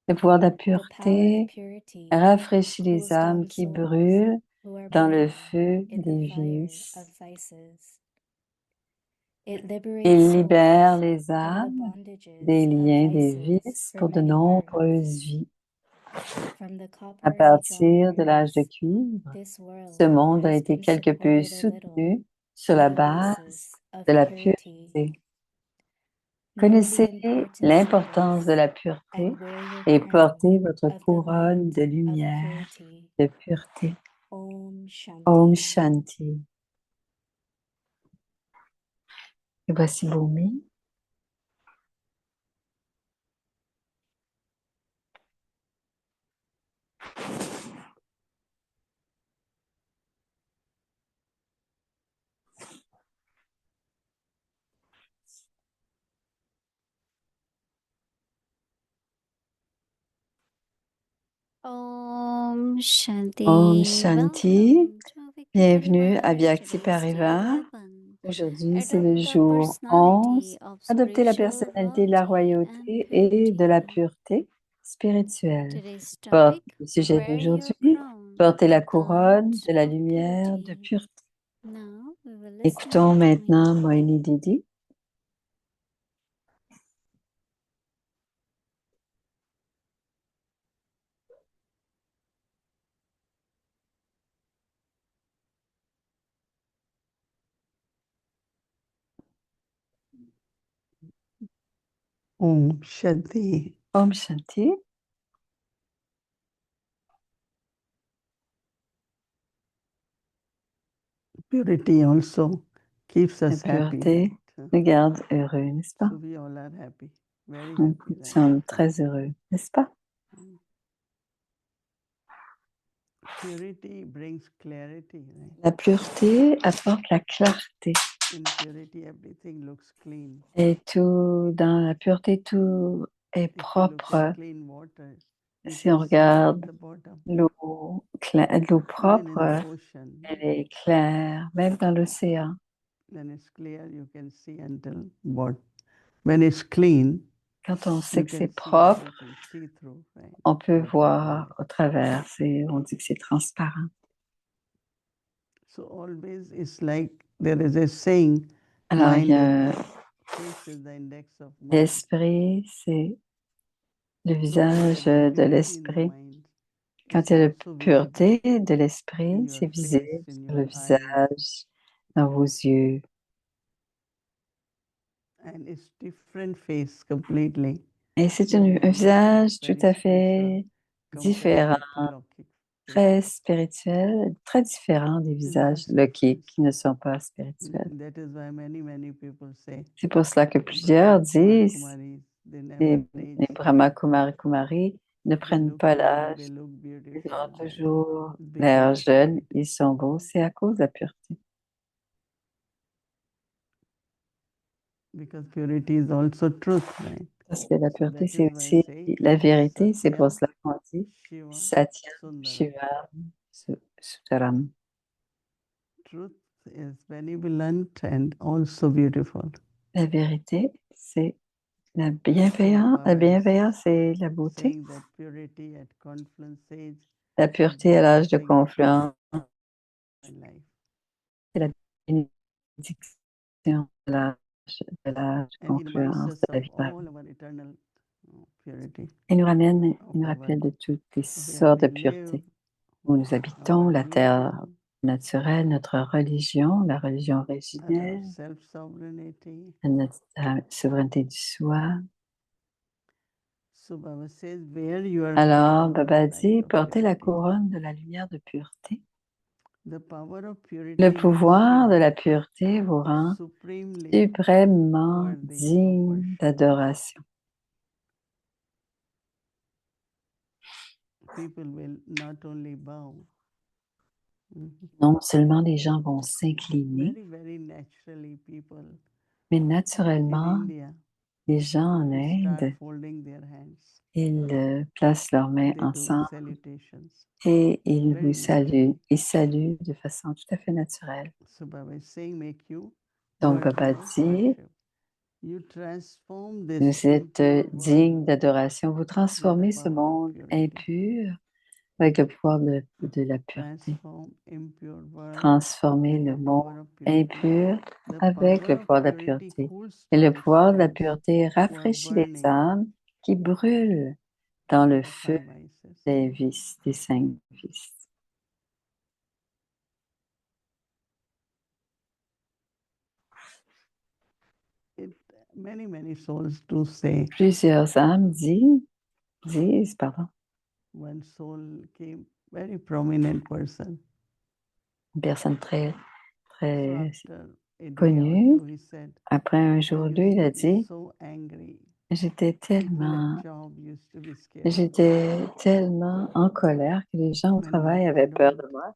Le pouvoir de la The power pureté of purity rafraîchit les cools âmes down qui souls brûlent who are dans le burning feu in des the fire vices. of vices. It liberates Il libère souls les from the âmes bondages des of liens des vices vices for pour de many births. nombreuses vies. From the À copper age partir de l'âge de onwards, cuivre, this world ce monde a has été been quelque peu supported a little soutenu sur on la the base basis of de la purity. pureté. Know the Connaissez importance l'importance of de this la pureté and wear your et crown portez votre of the couronne light de of lumière, purity. de pureté. Om Shanti. Om Shanti. Et voici Bhumi. Om Shanti. Om Shanti. Welcome to Victory Bienvenue à Paribas. Vyakti Today's day Pariva. 11. Aujourd'hui, c'est le Adopt the jour 11. personality of Adopter la spiritual personnalité de la royalty and royauté et de la purity. pureté spirituelle. Today's Porte topic, le sujet wear your d'aujourd'hui, crown porter la of the couronne light de la of lumière de purity. pureté. Now we will listen Écoutons to maintenant Moini. Moini Didi. Om Shanti. Om Shanti. Purity also keeps La us happy. pureté Right? nous garde heureux, n'est-ce pas? So we all are happy, very Nous happy. Right? sommes très heureux, n'est-ce pas? Purity brings clarity. Right? La pureté apporte la clarté. In purity, everything looks clean. Et tout, dans la pureté, tout est If you look propre. at clean water, you Si on can see down regarde the bottom. l'eau Even in propre, the ocean, elle est claire, même dans l'océan. when it's clear, you can see until what. When it's clean, Quand on sait you que can c'est see propre, everything, see through, right? on peut voir au travers. On dit que c'est transparent. So always it's like there is a saying, Alors, il y a face is the index of mind. l'esprit, c'est le So visage when de there is purity in the l'esprit. mind, Quand it's il y a la also pureté visible de in l'esprit, your c'est face, visible in sur le your eyes, visage, dans vos yeux. and it's different face completely. Et c'est Very, un very, visage tout very à special fait compared différent, to Lokik. très spirituel, très différent des visages lokiques qui ne sont pas spirituels. That is why many people say C'est pour cela que plusieurs disent Kumaris, they les never age. Brahma Kumari ne They prennent look pas young, l'âge, they look ils beautiful. ont Right? toujours Because l'air of jeune, purity. ils sont beaux, c'est à cause de la pureté. Because purity is also truth, right? Parce que la So pureté, that c'est is why I aussi say la vérité, c'est pour Satyam, cela qu'on dit Shiva, Satyam, Sundaram. Shiva, Sutaram. Truth is benevolent and also beautiful. La vérité, c'est la bienveillance. La bienveillance, c'est la beauté. Saying that purity at confluence age La is pureté à l'âge de blessing confluence, in life. c'est la bénédiction de l'âge de And it reminds confluence us de la of vie. all our eternal purity. Il nous ramène, il of nous our- rappelle de toutes les where sortes de we pureté live, où nous habitons, our la terre religion, naturelle, notre religion, la religion our originelle, self-sovereignty. notre souveraineté du soi. So Baba says, wear your Alors, crown Baba of light dit, of portez la purity. couronne de la lumière de pureté. The power of purity Le makes pouvoir de you la pureté vous rend supremely suprêmement worthy of digne worship. d'adoration. People will not only bow, Non seulement les gens vont s'incliner, very naturally people mais in naturellement, India les gens en they start Inde, folding their hands. ils placent leurs mains They do ensemble salutations. et ils Very vous saluent. naturally. Ils saluent de façon tout à fait naturelle. So Baba is saying, make you Donc, worthy Baba of dit, worship. You transform this vous êtes impure digne world d'adoration. Vous with the transformez ce power of monde purity. impur avec le pouvoir de la pureté. Transform impure world Transformer with le the power monde of purity. impur The avec power le of pouvoir de la purity pureté. cools Et le souls pouvoir de la who pureté are rafraîchit les burning âmes qui brûlent dans le the feu five vices. des vices, des cinq vices. Many souls do say. Plusieurs âmes disent, pardon, One soul came, very prominent person. une personne très, très So after a day or connue, two, he said, après un I jour, used lui, il a to be dit, so angry. j'étais People tellement, at job used to be scared of me. j'étais tellement en colère que les gens au And travail now I avaient peur don't. de moi.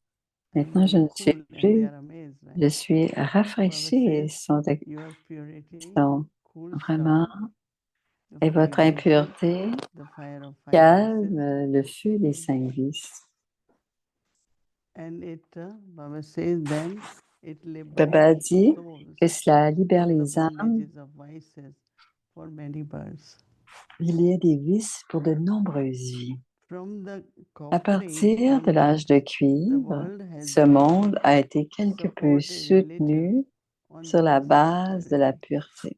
I'm Maintenant, je very ne suis cool and they plus. are amazed, Je right? suis Baba rafraîchie et says, your purity sont cools vraiment, down the et five votre vices, impureté the fire of five calme vices. le feu des cinq vices. And it, Baba says, then it Baba liberates dit souls que cela libère from the les âmes. bondages of vices for many births. Il y a des vices pour de nombreuses vies. From the À copper age partir de l'âge de onwards, the cuivre, world has ce been monde a été quelque peu supported a little soutenu on sur the la basis of base de la purity. pureté.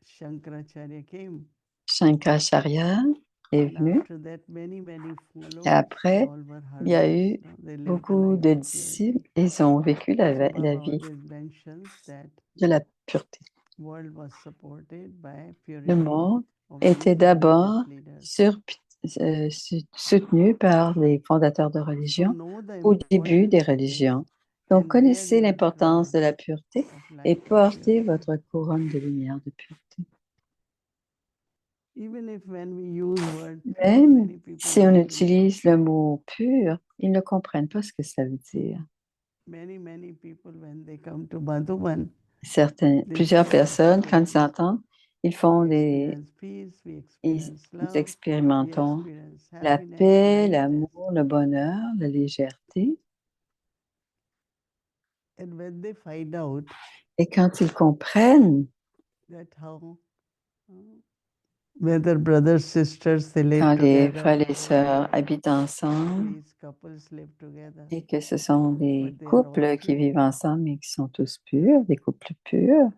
Shankaracharya came. Shankaracharya est And venu after that, many et followers, après, all were il y a hermits. eu They lived the beaucoup life de of purity. disciples. Ils ont vécu So la Baba vie always mentions that de la pureté. world was supported by Le purity monde of many était d'abord religious leaders. soutenu par les fondateurs de So religion know the au début des importance of this religions. Donc, and wear connaissez your l'importance de crown la pureté of et light of portez purity. votre couronne de lumière de pureté. Even if when we use word pure, Même many people si on don't really utilise le mot pur, ils ne comprennent pas ce que ça veut dire. many people when they come to Madhuban, Plusieurs personnes, quand ils experience entendent, ils font we des, experience peace, we ils, experience ils love, we expérimentons experience la happiness, paix, lightness. l'amour, le bonheur, la légèreté. And when they find out Et quand ils comprennent that how whether brothers, sisters, they live quand les together, frères et sœurs habitent ensemble these couples live together, et que ce sont des but they are all couples qui pure. vivent ensemble et qui sont tous purs, des couples purs,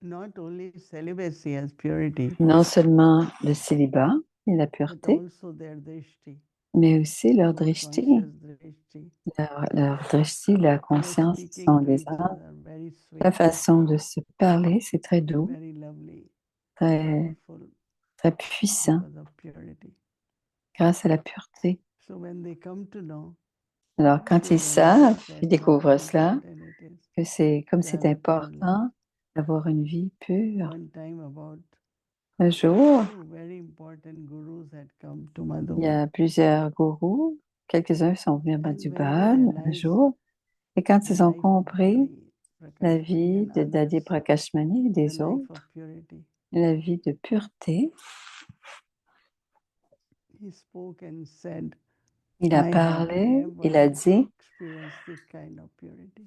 Not only celibacy as purity, non seulement le célibat et la but pureté, also their drishti, mais aussi leur drishti. conscious drishti. Leur drishti, la They are conscience speaking sont to des each âmes. other very La sweet, façon de se parler, c'est très doux, very lovely, très, powerful très puissant because of purity. grâce à la pureté. So when they come to know, Alors, quand they ils realize savent, that ils how découvrent cela, important it is que c'est comme to c'est have a pure life. important d'avoir une vie pure. One time about Un jour, two very important gurus had come to il y Madhuban. a plusieurs gourous, quelques-uns sont venus à And when Madhuban they un realized jour, et quand the ils ont life of compris la Prakashmani vie and de Dadi others, Prakashmani et the des life of autres, purity, la vie de pureté, he spoke and said, il a I have parlé, il a never dit, experienced this kind of purity.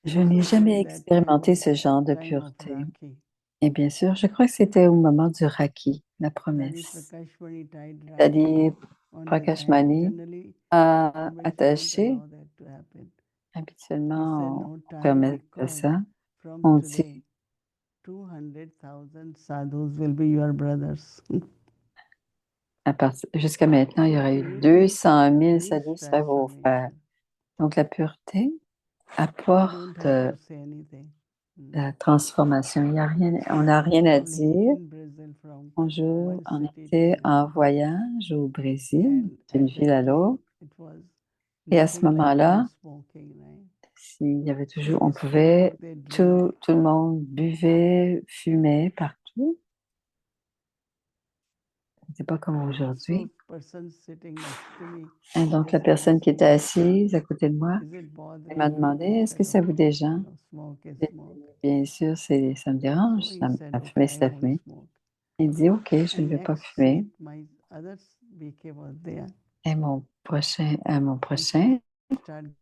je n'ai So jamais during that time expérimenté was ce genre de time of pureté. Rakhi. Et bien sûr, je crois que c'était au moment du Raki, la Dadi promesse. Prakashmani tied Rakhi Dadi on his hand. Prakashmani Generally, a Tibet won't attaché, allow that to happen. He said, habituellement, no on tie permet because ça. from On today, dit 200,000 sadhus will be your brothers. jusqu'à maintenant, il y aurait eu Purity 200 000 brings sadhus seraient vos frères. transformation. Donc, la pureté You don't apporte have to say anything. la transformation. Il y a rien, on n'a rien à I was dire. in Brazil from Un jour, one on city to était en another. voyage au Brésil, And d'une at ville that à l'autre. time, it was Et à ce nothing like no moment-là, smoking, right? s'il y avait toujours, on They pouvait, smoke, they drink. tout le monde buvait, fumait partout. C'est pas comme aujourd'hui. So person sitting next to me Et donc, la just personne qui asked était me, assise à côté de moi, is it elle m'a bothering you? demandé, I est-ce que said, ça of vous course, dérange? smoke is J'ai smoke. dit, bien sûr, ça me dérange, So he said, la okay, fumée, I c'est la won't fumée. smoke. Il dit, OK, je ne And vais pas next fumer. seat, my other BK was there. Et mon prochain, And she started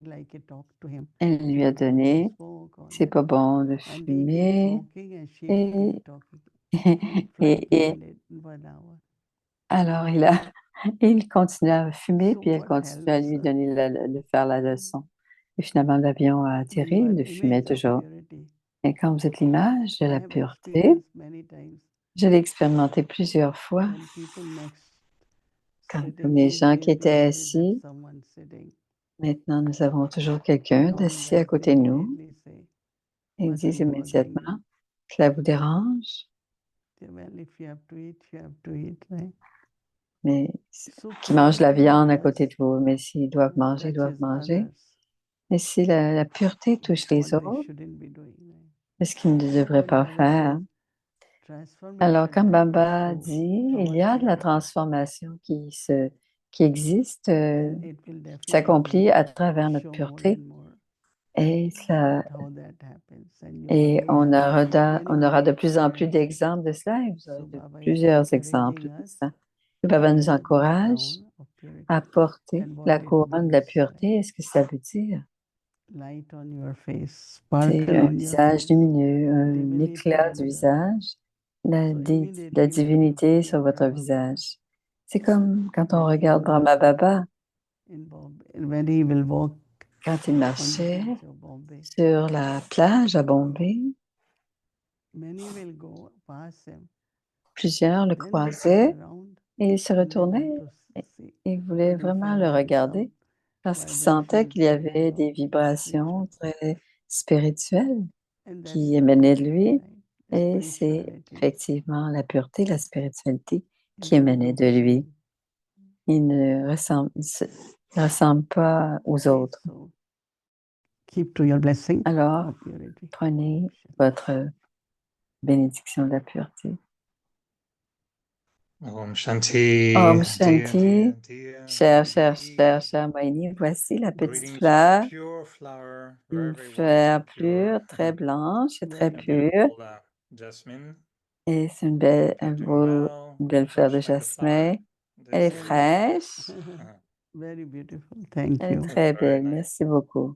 like a talk to him. elle lui a Like, don't donné, smoke, all c'est that. pas bon de And he kept fumer. smoking and she Et, kept talking. For et, et 1 hour. alors, il continue à fumer, So puis elle what continue à helps lui us? donner de faire la leçon. Et finalement, l'avion a atterri, You are il fumait image of toujours. purity. Et quand vous êtes l'image de I la have pureté, experienced many times je l'ai expérimenté plusieurs fois, when people next comme sitting, les these gens days qui we étaient always have assis. someone sitting. Maintenant, nous avons toujours quelqu'un Knowing d'assis à that we côté de nous. immediately say, Ils what disent is bothering immédiatement, you? cela vous dérange? Well, if you have to eat, you have to eat, right? Mais So qui mangent la purity in viande à us côté de vous, mais s'ils doivent manger, ils doivent touches manger. others, Mais si la pureté touche what les they autres, shouldn't be doing, right? c'est ce qu'ils ne So devraient when pas Baba faire. says Alors, transformation quand happens Baba through dit, il our y a de la purity, transformation qui existe, then it will qui s'accomplit definitely à travers notre show more pureté. and more Et, that how that happens. And you will on aura de many plus en plus experiences. d'exemples de cela et vous aurez So de Baba is plusieurs exemples encouraging de us ça. Et Baba to nous wear the encourage crown of purity à porter and la what it couronne de la means. pureté. Et ce que ça veut dire? Light on your face, C'est sparkle un on your visage face, lumineux, un divinity éclat on du your face. visage, la, So la immediately when you divinité see sur votre Brahma Baba visage. C'est comme quand on when he regarde Brahma walked Baba, in Bombay, when he will walk quand il on the marchait beach of Bombay, sur la plage à Bombay. many will go past him. Plusieurs le Then they turn croisaient around et ils se and they want retournaient to et see. ils voulaient But he vraiment felt le there is some regarder parce qu'ils sentaient vibration qu'il y coming avait from des the creature. vibrations très, spirituel And that's qui the émanait de purity, lui, right? et c'est Spirituality. effectivement la pureté, la spiritualité qui There's émanait no de lui. shame. Il ne ressemble pas aux autres. So keep to your blessing Alors, of purity. prenez votre bénédiction de la pureté. Om Shanti. Om Shanti. Cher Moini, voici la petite fleur. Une fleur pure, très blanche et très pure. Et c'est une belle fleur de jasmin. Elle est fraîche. Very beautiful. Thank Elle est you. très belle. Merci beaucoup.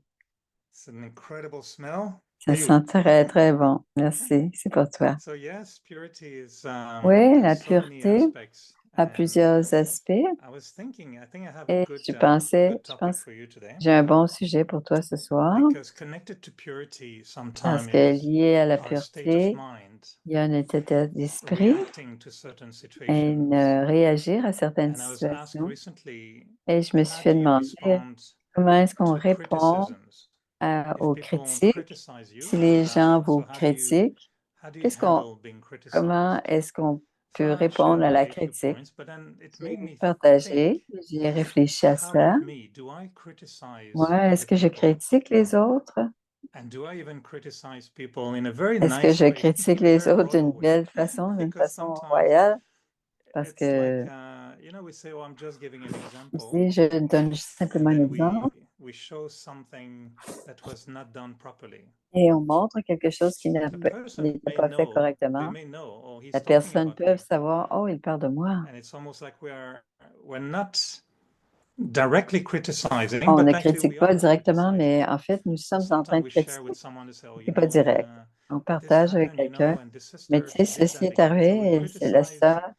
It's an incredible smell. Ça sent très, très bon. Merci. C'est pour toi. So yes, purity is, Oui, la has so many pureté aspects. a And, plusieurs aspects. I was thinking, I think I have a Et good, je good pense topic for you today. j'ai un bon sujet pour toi ce soir. Because connected to purity Parce sometimes que is lié à la our state of pureté, mind, il y a un état d'esprit reacting to certain et situations. réagir à certaines And I was asked situations. recently, Et je me suis how fait do you demander respond comment est-ce qu'on to répond criticisms? aux If people critiques. criticize you, Si les gens vous so critiquent, how do you comment handle being criticized? est-ce qu'on So peut I répondre à shared la with you a few critique? points, but then it J'ai made me partagé, think, j'ai réfléchi à how cela. about me? Do I criticize Ouais, est-ce other que je people? critique les autres? And do I even criticize people in a very Est-ce que nice je way, critique in a les very autres d'une royal way? belle façon, d'une Because façon sometimes royale? Parce it's que like, you know, we say, oh, I'm just giving an je example. dis, je donne juste simplement un Then exemple we show something that was not done properly. et on montre quelque chose qui The n'était person may pas fait know, they correctement. may know, oh, he's La talking personne about peut me. savoir, oh, il parle de moi. And it's almost like we're not directly criticizing, On but ne actually critique we pas are directement, criticizing. mais en fait, nous sommes en train Sometimes de we share critiquer. with someone and say, oh, C'est you pas know, direct. On this partage avec happened, you know, quelqu'un. and this Mais sister, tu sais, she did ceci that est again. So we arrivé et c'est la criticize. sœur.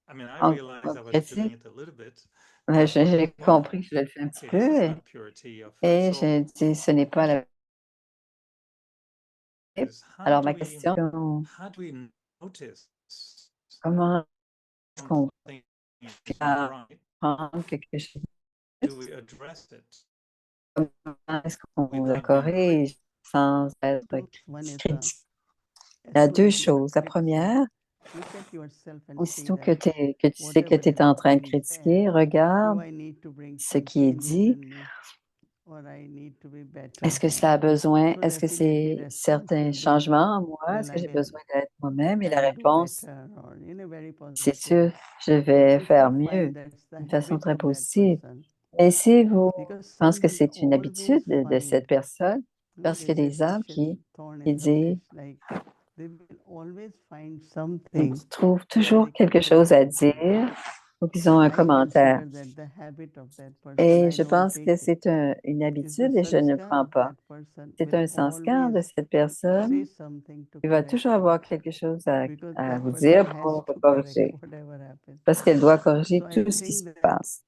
I mean, I On, realized on I was doing critique. it a little bit. Mais But I j'ai thought, compris wow, que je le fais un petit okay, this peu is et, not purity of heart. et So j'ai dit, ce n'est pas la. is Alors, ma question, how do we notice comment est-ce qu'on something is peut not right? apprendre quelque chose? Do we address it Comment est-ce qu'on le without being corrige sans être One is critique? Il y a deux choses. La première, look at yourself and see aussitôt that que tu sais que whatever tu es is en train de being critiquer, said, regarde do I need to bring ce some qui est changes dit. in me, or I need to be better? Est-ce que ça a besoin, So est-ce que definitely c'est response certains will be, changements en moi? Est-ce well, que I j'ai will besoin d'être moi-même? Et la try to do réponse, better, or in a very c'est positive sûr, way. je vais But if faire you mieux, find that's the d'une façon habit très of that positive. person, Mais si vous because pensez some que will c'est une always habitude de cette find, personne, parce qu'il y a it's des âmes such a thorn qui in the disent, flesh, like they will always find ils something trouvent where toujours they can quelque chose à criticize you. dire ou qu'ils ont un I commentaire. consider that the habit of that person, Et I je don't pense que take it. c'est une Is the habitude et je ne sanskar prends of pas. that person C'est will un sanskar de always cette personne. say something to Il va correct toujours you, avoir quelque chose because à that vous person dire has pour to correct corriger, whatever happens. parce qu'elle doit corriger So I tout ce qui think se that passe.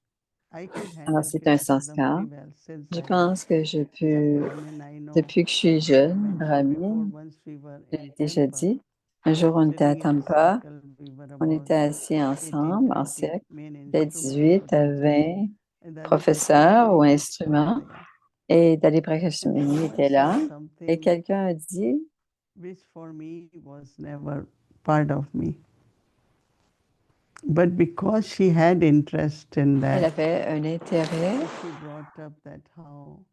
I could Alors, handle c'est un criticism sanskar. very well since Je I am pense que je some peux, Brahmin. I know depuis que je suis I jeune, mentioned before, Brahmine, once we were je in l'ai déjà Tampa, dit. Un jour, on était à sitting in a Tampa, circle, we were on about était assis 18, ensemble en 20 cercle, main des instruments 18 or à teachers, 20 and Dalai professeurs ou Prakashmani instruments, was there. et Dali And Prakashmani someone était said là, et something quelqu'un a dit, which for me was never part of me. But because she had interest in elle that, avait un intérêt, she brought up that how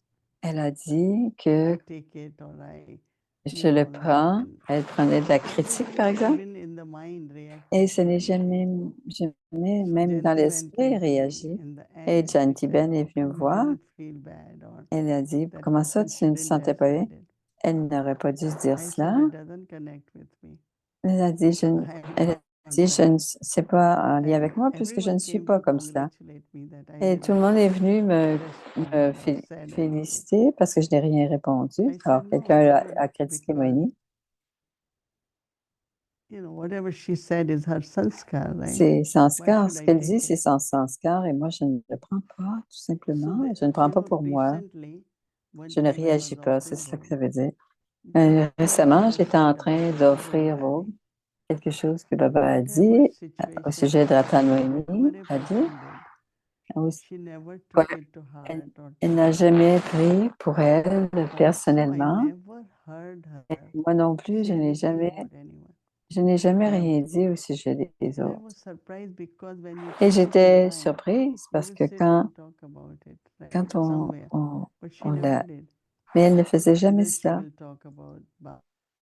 elle a dit que I take it or I je feel le on that. prends, And elle prenait de la I critique, par didn't exemple, even in the mind react et to ce n'est anything. jamais, So même dans Jayanti Ben l'esprit, came to me réagi. in the Et end. She Janti said, Ben est how venue me come you voir. didn't feel bad, or Elle a dit, that comment ça, person tu ne te shouldn't sentais have pas bien? said it. Elle n'aurait pas dû se dire I cela. said, it doesn't connect with me. Elle a dit, I am elle a not dit, that. c'est pas en lien And avec moi puisque je ne everyone suis came pas to comme ça. congratulate me that I Et tout le never monde est venu me responded or said anything. féliciter parce que je n'ai rien répondu. I Alors, said, no, quelqu'un but a critiqué because, Moïni. you know, whatever she said is her sanskar, right? C'est Why sanskar. should Ce I qu'elle take dit, c'est it? son sanskar et moi, je ne le prends pas, tout So, simplement. Je ne prends you pas know, pour moi. recently, one Je ne time I was réagis pas. C'est cela offering que ça veut dire. Baba Récemment, just j'étais en said train about d'offrir Baba quelque chose que Baba a whatever dit au situation sujet de Ratan or Moïni. whatever a A dit, person did, aussi. She never Ouais, took it to elle, heart or elle n'a jamais pris pour elle also I personnellement. never heard Et her moi non plus, say anything about anyone. je n'ai jamais Never. rien dit au sujet des And I autres. was surprised because when you Et take it to j'étais mind, surprise you parce will que sit and quand, talk about it quand somewhere. But she on never l'a... did. Mais elle ne faisait And jamais then she cela. will talk about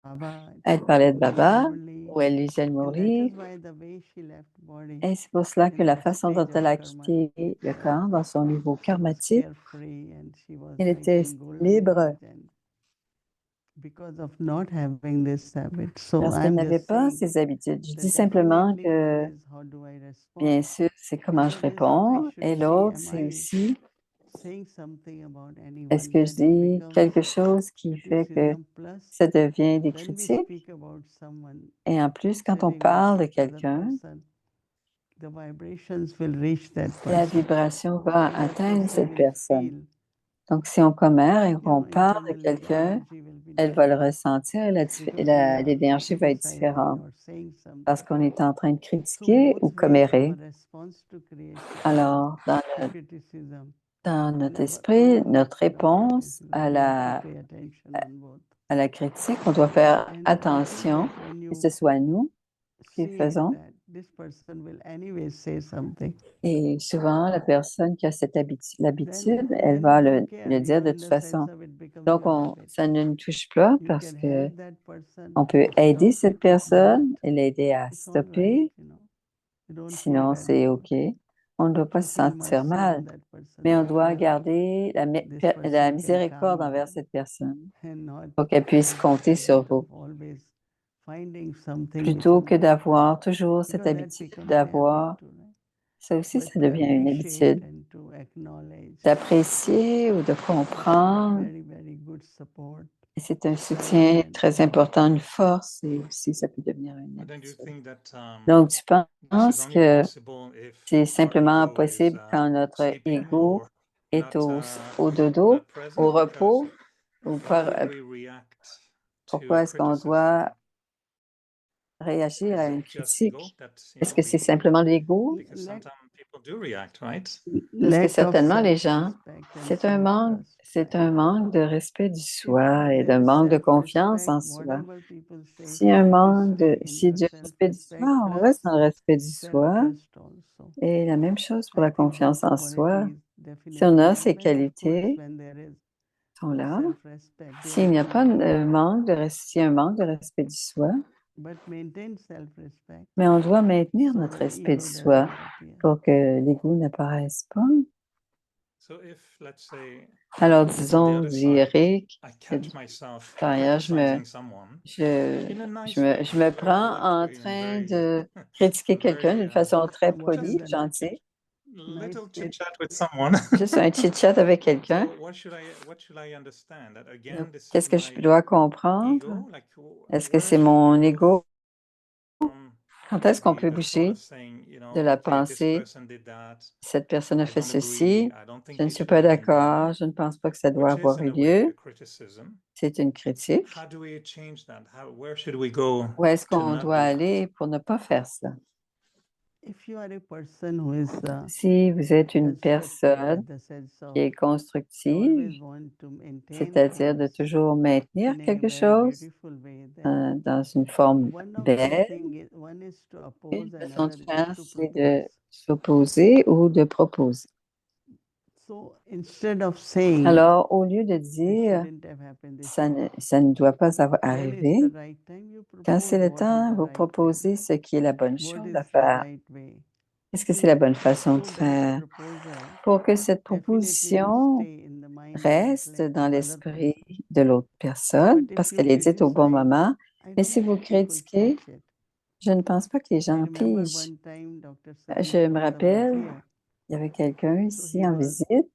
Baba, Elle parlait de Lisa Baba Murli. ou elle lisait le And that Murli. is why the way she left body Et c'est pour cela que in la that façon dont stage elle of a karma, quitté le corps dans son niveau she was karmatique, carefree and she was elle like était in golden libre age and because of not having this habit. So parce qu'elle I'm n'avait just pas saying ces habitudes. Je that dis simplement definitely que, one is how do I bien respond? sûr, c'est comment je The other is I réponds, should et see, l'autre, am c'est I aussi, saying something about est-ce anyone que je that it dis becomes quelque chose qui fait que criticism plus ça devient des when we critiques? speak about someone Et en plus, quand on sitting parle de with the other quelqu'un, person, the vibrations will reach that la person. vibration va And that atteindre person cette will personne. feel, Donc, si on commente et you qu'on know, parle de internally the quelqu'un, energy will be elle va le different ressentir, because we are l'énergie va être criticizing différente or saying parce something. qu'on est en train de So critiquer ou both ways, commérer. our response to creation, Alors, to criticism, dans notre never, esprit, always notre to the réponse criticism, à we have to pay attention on both. la critique, on doit faire And I think attention that when que ce you soit nous qui le see faisons. that this person will anyway say something, Et souvent, la personne qui a cette l'habitude, elle then va you don't le care, you dire know, de in toute the sense façon. of it becomes Donc, a habit. ça ne nous touche pas You parce can que help that person on peut to aider stop cette it. If not, personne et l'aider à it's all right, stopper. you know. You don't feel Sinon, bad c'est about OK. it. On ne doit But pas you se feel sentir mercy on mal, that person mais on that doit yes, garder this la person can miséricorde calm envers down cette personne and not pour qu'elle puisse have compter this sur habit of vous, always finding something plutôt within que that person. d'avoir toujours cette Because that habitude becomes a habit d'avoir, too, right? ça aussi, But ça to devient une appreciate habitude and to acknowledge d'apprécier ou de is comprendre. very, very good support. Et c'est un soutien And très important, une force, et aussi ça peut devenir une But then do you habitude. think that Donc, tu this is penses only que possible if c'est our simplement ego is possible quand notre sleeping ego or est not au dodo, not present? au Because repos, ou how par, would we react pourquoi to est-ce qu'on criticism? doit réagir à Is une it just ego critique? that Est-ce que c'est simplement l'ego? because sometimes people do react, right? Parce que lack of certainement les gens, self-respect and self-trust, c'est right? un manque de respect du If soi et there d'un is manque de confiance self-respect, en soi. whatever people say, Si un it will manque stay in si the du respect du self-respect soi, on plus reste dans le respect du soi. self-trust also. Et la même chose pour I la think confiance both en soi. qualities Si on definitely a have, ces and of course, qualités, when there is sont no là. self-respect, there S'il n'y a will pas be de manque de s'il y a un manque de respect du soi, but maintain self-respect mais on doit maintenir so notre that respect ego du does soi not appear. pour que l'ego n'apparaisse pas. So if, let's say, Alors, on the disons, other dit side, Eric, I catch myself par ailleurs, criticizing someone in a nice way, je me very prends en politely and train very, de critiquer quelqu'un very d'une façon très What is polie, the gentille, little nice chit chat with someone. juste un chit-chat avec quelqu'un. So what should I understand? That Donc, again, this is qu'est-ce que je my dois comprendre? ego. Like, Est-ce que where c'est should we mon go ego? from Quand est-ce qu'on peut the thought bouger of saying, de la okay, this pensée, person did that. cette personne a I fait don't agree. ceci, I don't think je ne he suis should pas have been there, d'accord, je ne pense pas que ça doit which is avoir in eu a way a lieu, criticism. c'est une critique. How do we change that? Where should we go Où est-ce to qu'on not doit do that? aller pour ne pas faire ça? if you are a person who is Si vous êtes une constructive personne in the sense of qui est you always constructive, want to maintain c'est-à-dire de things toujours maintenir in a quelque very chose beautiful way, then dans une forme one of the belle, thing is, one is to une oppose, façon de another is faire, to c'est de propose. s'opposer ou de proposer. So instead of saying Alors, au lieu de this dire shouldn't have happened, this ça ne doit pas when is arriver, the right time, you quand c'est propose le what is temps, the vous right way, proposez ce qui est la bonne what chose is à the faire. right way. Est-ce que c'est la bonne façon de So that faire proposal pour que cette definitely will proposition stay in the mind and reste intellect dans of other l'esprit person. de l'autre personne But parce if you qu'elle est dite au bon criticize, moment? I Mais don't si vous think people critiquez, catch it. je ne pense pas que les I gens remember pigent. one time Dr. Je Satish me Gautam was rappelle, here. il y avait quelqu'un So ici he en was visite.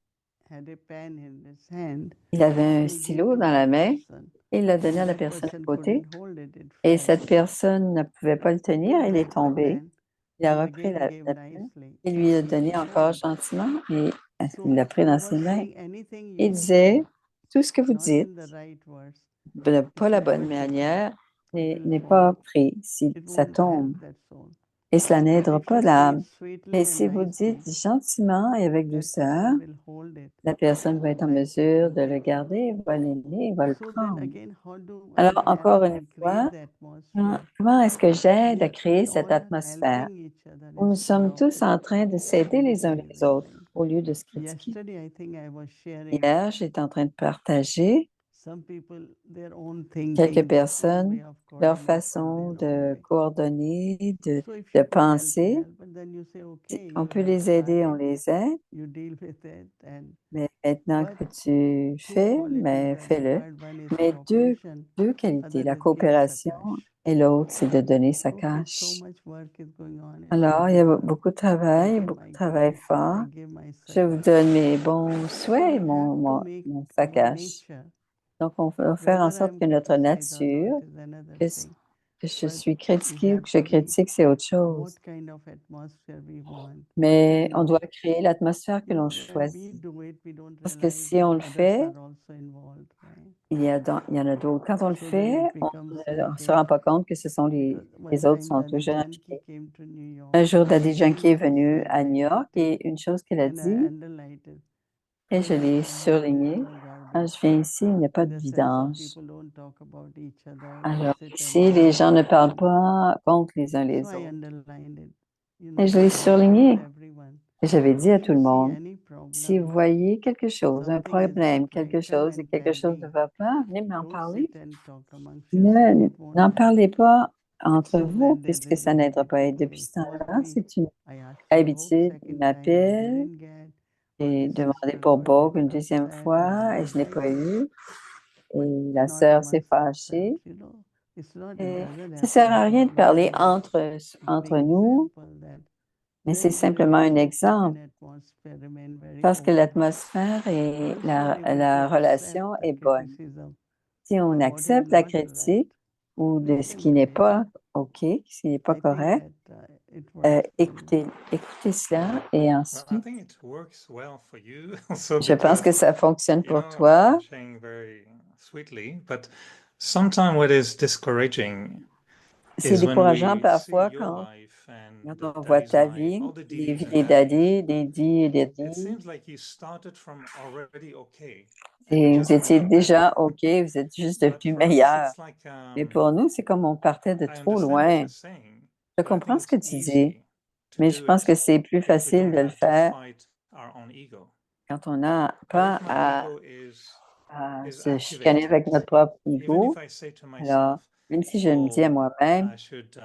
had a pen in his hand Il avait and un he gave stylo to dans la one main person. et il l'a donné à And la that personne à person côté. couldn't hold it, it Et fell. cette personne ne pouvait pas le He tenir, took il est back the tombé. pen Il a and repris again gave la peine nicely et and lui a he donné should encore hold. gentiment et il So l'a pris he dans was ses mains. saying anything Il you say, disait, tout ce que vous not dites, in the right words, pas if la you bonne never take it, manière, it will n'est fall. pas pris si It ça won't tombe. help that soul. Et cela n'aidera If pas you la... say it sweetly Mais and si vous dites nicely, gentiment et avec that douceur, person will hold it la personne va être en like mesure de le garder, va l'aimer, va le so. Then prendre. again, how do Alors, I encore help une and create fois, the comment atmosphere comment est-ce que j'aide à where créer we cette all are atmosphère helping each other où nous instead sommes of tous en train de s'aider les uns les autres criticizing? au lieu de se critiquer? Yesterday, I think I was sharing Hier, j'étais en train de partager some people their own quelques thinking, their own way personnes, of leur coordination, façon their own de way. coordonner, So if de you could help, you penser. help, and then you say, okay, On you peut have les aider, on started, les aide, you deal with it, and mais maintenant but que tu two fais, qualities mais are fais-le. required. One is Mais cooperation, deux qualités, other la is give coopération sakash. et l'autre, c'est de donner sa Okay, so cash. much work is going on. Alors, il y a Everyone, beaucoup de I travail, give my good, fort. I give my Je vous sakash. donne mes bons So souhaits et we have to make mon our saccage. nature. Donc, on va faire en Whether sorte I'm que notre criticized or not nature, is another que, thing. que je But suis we critiquée ou have que je to be critique, c'est autre what chose. kind of atmosphere we want, what Mais kind on of doit créer l'atmosphère que l'on when we choisit. do it, we don't Parce que realize si that on le others fait, are also involved, right? il y en a d'autres. Quand on le So then fait, it on becomes ne like se rend a pas compte que ce sont because one les autres time sont Daddy toujours Janki impliqués. came to New Un York jour, and Daddy one Yankee est thing she venu said à I New York liked it et une chose qu'elle a and I dit, underlined it. et je Here I l'ai come, there is surligné, no quand garbage. je viens ici, il n'y a pas In de the sense of vidange. people don't talk about each other, they Alors, sit and ici, les talk gens ne parlent and pas contre les uns so les I autres. underlined it. You Et know, je l'ai and I told surligné. everyone. Et j'avais dit à If tout you le see monde, any si vous problem, voyez quelque chose, un something is not problème, right, quelque come chose et and quelque tell chose ne me. va pas, venez m'en Don't parler. sit and talk amongst yourself. It won't N'en help. parlez pas entre So vous, then there's puisque this ça n'aidera habit. pas. Et People depuis ce called temps-là, me. c'est une I asked for book. habitude. Ils Second time I m'appellent. didn't get. J'ai Older demandé sister pour got Bogue little une deuxième upset and fois et all, je n'ai right? pas eu. But Et la not sœur s'est amongst ourselves, fâchée. you know. It's not. It Et doesn't ça ne have sert to à be rien de problem. parler I'm just entre giving nous, example that mais c'est when you simplement un keep an exemple. atmosphere remain very Parce que open, l'atmosphère et you're so able to la accept relation the est bonne. criticism Si on or what is accepte la not right. critique ou de ce Listen qui to n'est it. pas OK, ce qui n'est pas I think correct, that it works for you. écoutez cela et Well, I ensuite, think it works well for you also je pense que because, ça fonctionne pour you're toi. saying very sweetly, but sometimes what is discouraging C'est is when décourageant we see parfois your life and quand on voit daddy's ta life, vie, all the les didis vies and des daddies. daddies, des dits et des It dits, seems like you started from already okay and you et vous just étiez went better. déjà OK, vous êtes juste But devenu for us, meilleur. it's like Mais pour nous, c'est comme on partait de I trop understand what loin. you're saying, Je but I comprends think ce que it's tu dis, easy to mais je do pense que it c'est plus if we facile don't de le have to faire fight our own ego. quand on n'a But if pas my à ego is se chicaner avec activated, notre propre even if ego. I say to Alors, myself, même si je me dis à oh, moi-même, I should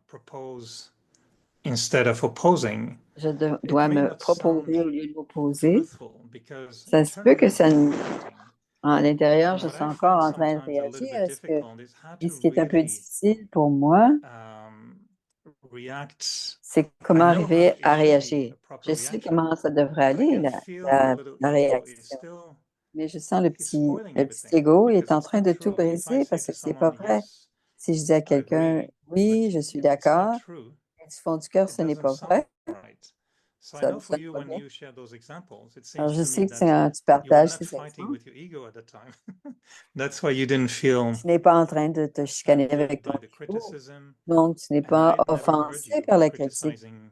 propose instead of opposing, je it dois may me not sound proposer au lieu de m'opposer, truthful because ça se peut que internally ça I'm ne... reacting. À l'intérieur, And je what suis I encore find en train de sometimes a little réagir. bit difficult is how Et to ce qui est un peu really difficile pour moi, react. c'est I comment know how arriver it à should be réagir. a proper Je sais reaction, comment ça devrait but I aller, can feel the little la ego is réaction. still Mais je sens he's spoiling le petit everything ego est because en it's train not de tout true. If I briser say parce to que c'est pas someone, vrai. yes, Si je dis à I quelqu'un, agree, but oui, je suis it's not d'accord, true, et du fond du cœur, it ce n'est doesn't pas sound vrai, right. So I ça know ne for sonne you, pas when bien. you share those examples, it Alors, seems je to me sais que that tu you were partages not ces fighting exemples. with your ego at the time. That's why you didn't feel Tu n'es pas en train de te chicaner hurt avec ton by the ego. criticism, Donc, tu n'es and pas I never heard offensé you par la critique. criticizing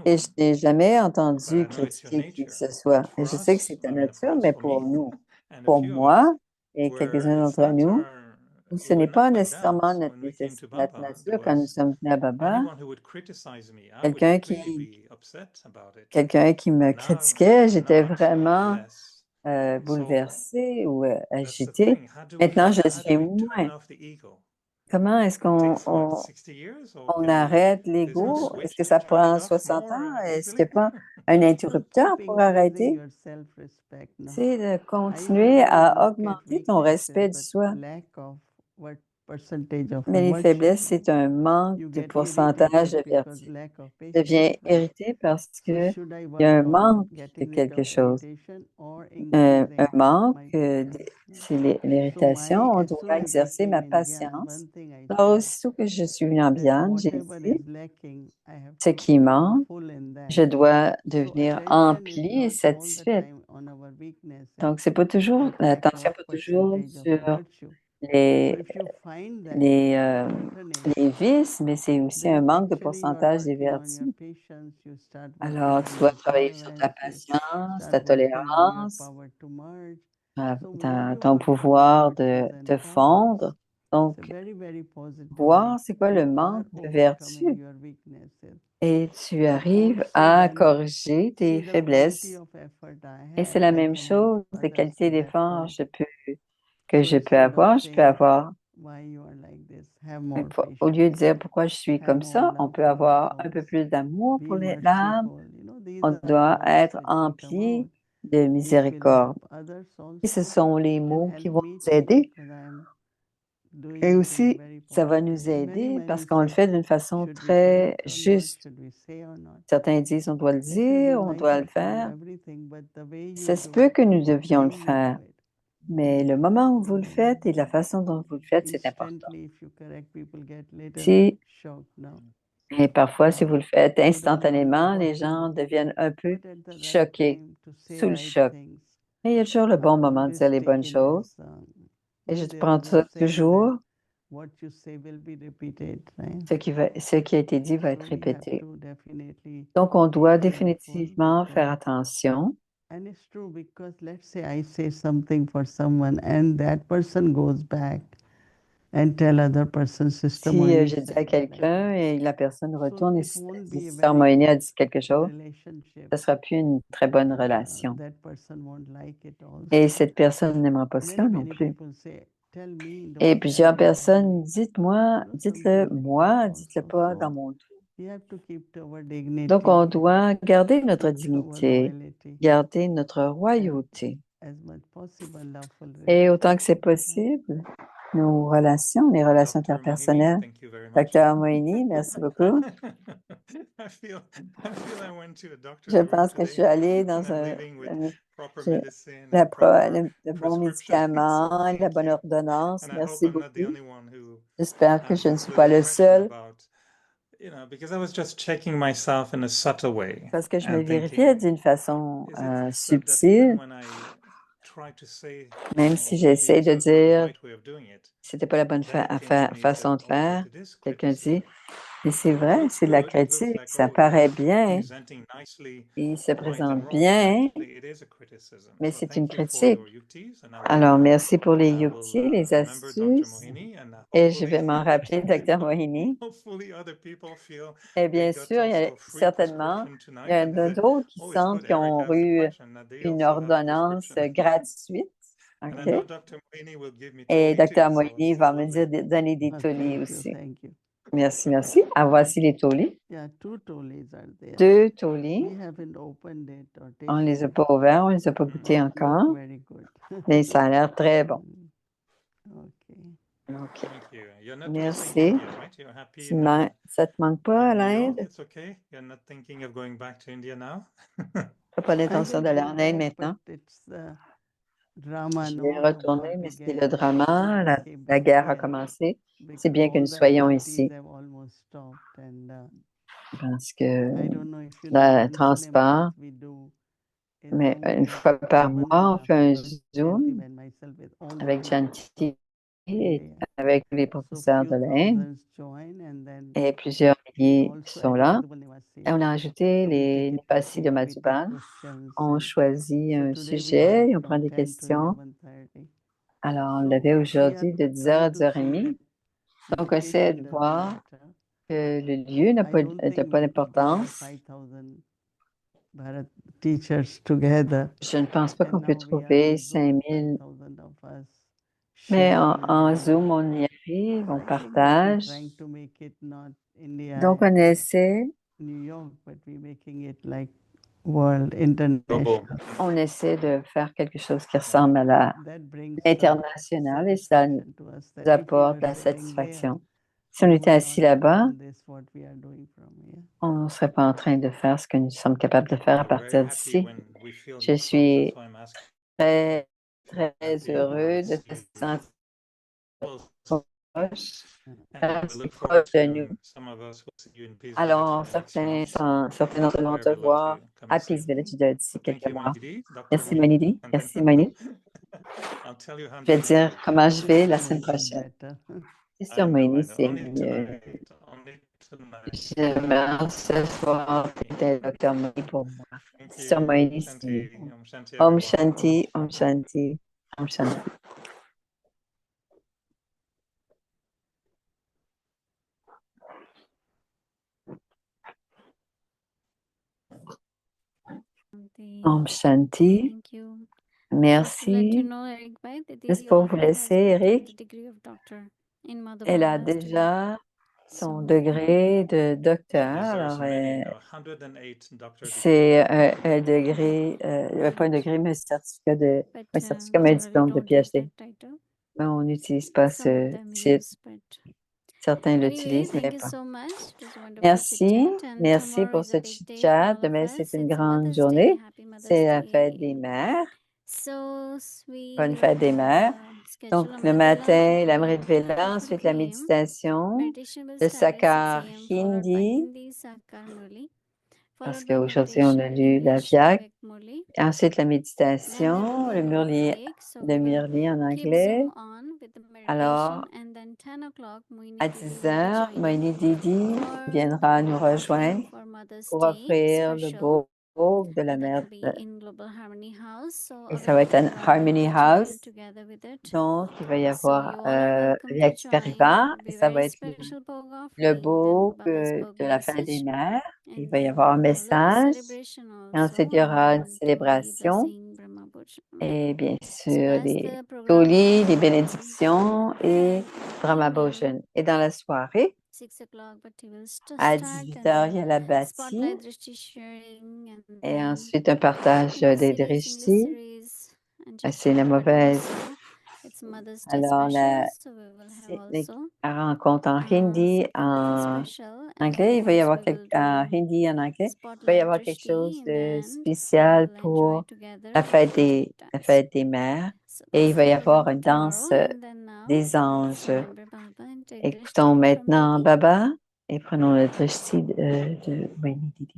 Et je anyone. n'ai jamais But I entendu know it's your critiquer qui que nature. ce soit. But Et for je sais que us, c'est ta I mean, nature, mais for pour me nous, and a pour few of us, moi et where quelques-uns it's d'entre not nous, our, où ce we n'est were not pas like that nécessairement when we came to notre Baba. There nature quand nous was sommes venus à Baba. anyone who would criticize me, I would Quelqu'un really qui, be upset about it. quelqu'un qui me And now critiquait, I'm j'étais not, vraiment less. So bouleversée ou that's the agitée. thing. Maintenant, je How do suis we turn moins. off the ego? Comment est-ce It takes what, 60 years, or on can we? arrête There's no l'ego? Est-ce switch que to ça turn it prend off 60 more ans? Est-ce qu'il easily? n'y a pas un So interrupteur keep pour increasing arrêter? your self-respect now. C'est de I continuer usually à look at augmenter ton weaknesses, respect de but soi. lack of what percentage of Mais les virtue. faiblesses, c'est un manque You de get pourcentage irritated de because vertu. lack of Je deviens patience, right? irrité parce So que should I il y a un work on manque de getting rid quelque of chose. irritation or Un increasing manque, my patience? Yeah. c'est So l'irritation. On as soon doit as I exercer ma came in Gyan, patience. one thing I Alors, said aussitôt que je suis venue en that Biane, j'ai whatever dit, is lacking, I have ce to qui become manque, full in that. je dois So devenir attention is empli et not all the satisfaite. time on our weaknesses, Donc, c'est pas toujours, but lack l'attention of pas toujours percentage of sur virtue. les, if you find that les, alternate, les vices, mais c'est aussi un then manque de actually you are pourcentage des working on your vertus. patience, you start Alors, working tu on dois your travailler sur ta tolerance, you patience, ta start working on your tolérance, power to merge. So ton measure what are the pouvoir virtues de and fondre. faults. It's Donc, a very, very positive. voir c'est quoi le You are manque de overcoming vertu your weaknesses. et tu And arrives also à then corriger see tes the quality faiblesses. of effort Et I c'est have, la I même can help chose, de others qualité with that d'effort quality. que So je peux instead of avoir. Je peux saying avoir, why you are like this, have mais more au lieu de patience, dire pourquoi je suis have comme more ça, on love peut for your avoir un peu souls, plus d'amour be pour l'âme. merciful. You know, these On are the doit words être which will come out, empli de which will miséricorde. help others Et ce also sont les and mots qui help vont me nous too, aider. because I am doing Et it in a aussi, very ça va positive nous way. aider parce Many qu'on le say, fait d'une façon should we do très it or not? juste. Should we say or not? Certains disent on doit le I say we dire, on like doit le to do faire. everything, but the way you Ça se do peut it que nous and the devions le time you faire, do it. mais le moment où vous le faites et la façon dont vous le faites, c'est important. Instantly, if you correct, people get little Si, shocked now. et parfois, si vous le faites You don't know instantanément, what les to gens do. deviennent un peu But at the right choqués, time to say sous le right choc. things. Mais il y a toujours le bon I moment de dire always les take bonnes it choses. as, Et je there prends is a ça saying toujours. that what you say will be repeated, right? Ce qui a été dit va So être we have répété. to definitely Donc, on doit be careful définitivement faire because, attention. and it's true because let's say I say something for someone and that person goes back and tell other person Sister Si Moini je dis said à it like quelqu'un this. et la personne So retourne et it won't dit be a Sœur very Moïni a good dit quelque chose, relationship. ce ne sera plus une très bonne And, relation. that person won't like it also. Et cette personne n'aimera pas Many, cela non many plus. people say, tell me, Et don't plusieurs tell personnes, me. dites-moi, You know, dites-le something like moi, that dites-le also. pas dans So mon dos. we have to keep our Donc, dignity, on doit garder notre keep our dignité, loyalty, garder notre and royauté. as much possible loveful Et autant que c'est relationship. possible, nos relations, les relations Dr. Mohini, interpersonnelles. thank you very much. Docteur Moïni, merci beaucoup. I feel I went to a doctor's Je room pense que je suis today allée and dans I'm un, leaving with proper j'ai medicine and le proper bon prescription. So médicament, la thank bonne you. ordonnance. And I hope Merci I'm not the beaucoup. only one who J'espère que has je ne this suis pas little le question seul about, because I was just checking myself in a subtle way parce que je me and vérifiais thinking, d'une façon is it so that subtile, even when I try to say, même or si maybe j'essaie this de was not the dire right way of doing it, c'était pas la bonne then it came to me, it said, façon de oh, but faire, it is quelqu'un dit, criticism. mais c'est It vrai, looks c'est de la good. It looks critique, like, ça oh, you're paraît bien, presenting nicely il se right and présente wrong, but bien, actually it is a criticism. mais So c'est une thank you for critique. your yuktis, and Alors, merci pour les yuktis, les remember Dr. astuces, Mohini, and et je hopefully, vais m'en rappeler, Docteur Mohini. hopefully other people feel Et they bien got sûr, also a free certainement, prescription il y tonight, en and they a say, d'autres qui oh, it's sentent good, qu'ils Eric ont asked the eu question, that they une also have a ordonnance prescription. gratuite. And I OK? know Dr. Mohini will give me Et Toli Docteur too, so Moïni this is va me lovely. dire donner des Oh, tolis thank you, aussi. thank you. Merci, merci. Ah, voici les tolis. Yeah, 2 tolis are there. 2 tolis. We haven't opened it or On ne les a tasted. pas ouverts, on ne les a pas But goûtés it look encore, very good. mais ça a l'air très bon. Okay. OK. Thank you. You're not missing Merci. India, right? You're happy in, Ça te manque pas, in New York? l'Inde? It's okay? You're not thinking of going back to India now? Tu n'as pas I l'intention will d'aller go en Inde back, but maintenant? it's the drama, Je no? vais The war retourner, mais c'est began. le drama, I came la back guerre a here commencé. C'est because bien que all nous the soyons activities ici have almost stopped. And parce que I don't know if you know, le once in a month transport, we do a mais Zoom une meet fois par for mois, on fait un 1.5 hours. Janti Zoom and myself with all the avec teachers Janti in et India. avec les So professeurs few de l'Inde thousands join, and then et plusieurs we milliers also sont add là. Madhuban Nivasis. Et on a ajouté So we les take a Nipassi de topic, we take Madhuban. questions. On And choisit so un today we had sujet et on prend from des 10 to questions. 11:30. Alors, on So l'avait we are aujourd'hui de 10h à trying to see 10h30. that Donc, on essaie location de doesn't voir matter. que le lieu n'a I pas, don't n'a think pas we could gather d'importance. 5,000 Bharat teachers together. Je ne pense pas And qu'on peut now we are trouver on Zoom, 5000, 5,000 of us mais sharing en and Zoom, on y arrive, on I think that we're partage. trying to make it not India Donc, on and essaie, New York, but we're making it like world international. on essaie de faire quelque chose qui ressemble à That brings l'international et ça nous satisfaction to us that if we apporte were la sitting there, satisfaction. Si on we était would assis not be là-bas, doing this what we are doing from here. on ne serait pas en train de faire ce que nous sommes capables de faire à partir d'ici. Je suis très, très heureux de te sentir proche, si proche de nous. Alors, certains d'entre nous vont te voir à Peace Village d'ici quelques mois. Merci, Manidi. Merci, Mani. I'll tell you how I'm Je vais doing. dire comment je vais la This semaine time is prochaine. better. C'est I sur know, Moini, I know. c'est Only mieux. tonight. Only tonight. Je me rends ce soir peut-être Dr. Moini pour moi. Thank C'est sur you. Moini, c'est Shanti. mieux. Om Shanti, Om everyone. Shanti, Om Shanti, Om Shanti. Om Shanti. Thank you. Just to let you Merci. know, Eric Bhai, that Juste Didi pour vous already has laisser, been given Eric, the degree of doctor in Mother elle a Bhava's today. déjà son So, degré de docteur. Yes, there are Alors, so many. 108 doctor degrees. c'est un degré, pas un degré, mais un certificat, but un certificat, mais un generally diplôme de don't use PhD. that title. Mais on n'utilise pas Some of ce them titre. use, but Certains anyway, l'utilisent, mais thank you pas. so much. It was a wonderful Merci, chit-chat, and merci tomorrow pour is a ce big day for chit-chat. all of Demain, us. c'est une It's grande Mother's journée. Day. Happy Mother's C'est la fête des Day. mères. So we Bonne fête des mères. schedule Donc, Amrit le Vela, matin, l'Amrit and Vela, 4:30 ensuite la p.m. méditation, Meditation will le start at 6 Sakar a.m. followed by Hindi, Hindi Sakar Murli, parce followed by qu'aujourd'hui, on a meditation lu la English Vyak. Vivek Murli. Ensuite, la Then there méditation, will be le a Guru Murli, break, so le we will Murli en keep anglais. Zoom on with the Alors, meditation, and then 10 o'clock Moini à Didi 10 will be heures, joining Moini Didi for viendra nous offering rejoindre for Mother's pour Day offrir le special. baume de la That mère. will be in Global Harmony House. So Et ça va être Avik un Parivar Harmony will House. join together with it. Donc, il va y So avoir you all are welcome to Vyak join. Parivar It will et be ça very va être special Bhog le offering, then beau Baba's Bhog de la fête des message, mères. Il and va y then avoir un a little message. celebration Et also, ensuite, il y and aura une then Tuli célébration. blessing Brahma Bhojam. Et bien So sûr, as les the program Toli, les goes on, bénédictions et Brahma evening, Bhojan. Et dans la soirée, 6 o'clock, Bhakti will à start, 18 and heures, il y a then la bâtie. Spotlight Drishti sharing, and Et then ensuite, un partage the des series, English drishtis. series, and C'est chit-chat la party mauvaise. also. It's Mother's Day Alors, special, so we will have la also rencontre en hindi, something en special, anglais. Il and va y first avoir we will en do hindi, en anglais. Il va y Spotlight avoir quelque chose Drishti, and de then spécial we will pour enjoy together la fête chit des, la dance. fête des mères. So Et il that's va the y program avoir for une danse tomorrow, and then now des let's anges. remember Baba and take Écoutons Drishti from maintenant Didi. Baba et prenons le drishti de Moini Didi.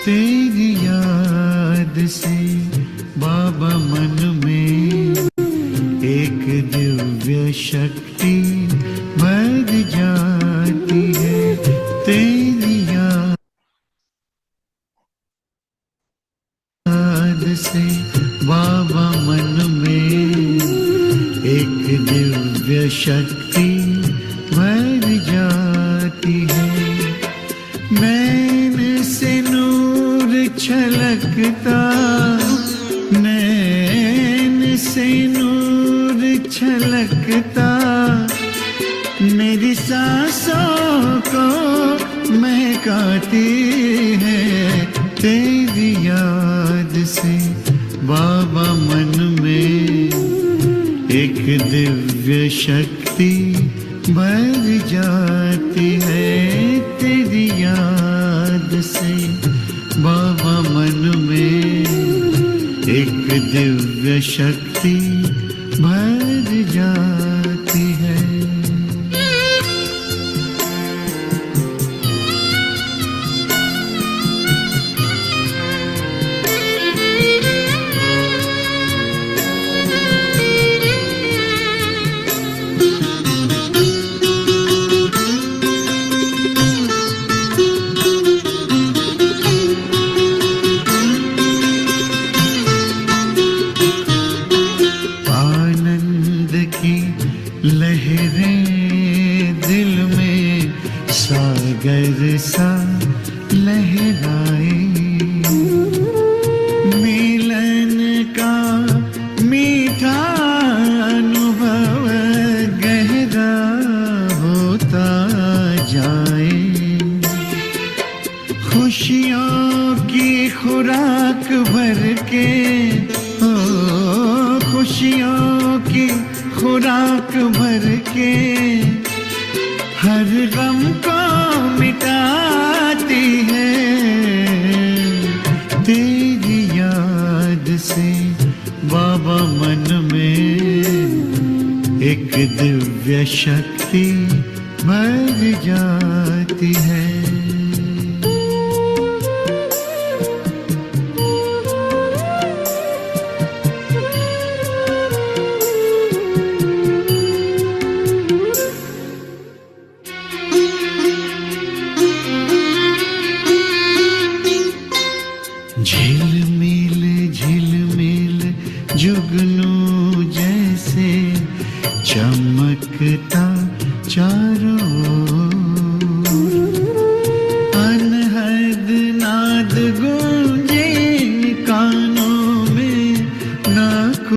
तेरी याद से बाबा मन में एक दिव्य शक्ति भर जाती है तेरी याद से बाबा मन में एक दिव्य शक्ति भर जाती है नैन से नूर छलकता नैन से नूर छलकता मेरी सांसों को महकाती है तेरी याद से बाबा मन में एक दिव्य शक्ति भर जाती है तेरी याद से बाबा मन में एक दिव्य शक्ति भर जाती है आनंद की लहरें दिल में सागर सा लहराए मिलन का मीठा अनुभव गहरा होता जाए खुशियों की खुराक भर के खुशियों की खुराक भर के हर गम को मिटाती है। तेरी याद से बाबा मन में एक दिव्य शक्ति भर जाती है। झिलमिल झिलमिल जुगनू जैसे चमकता चारों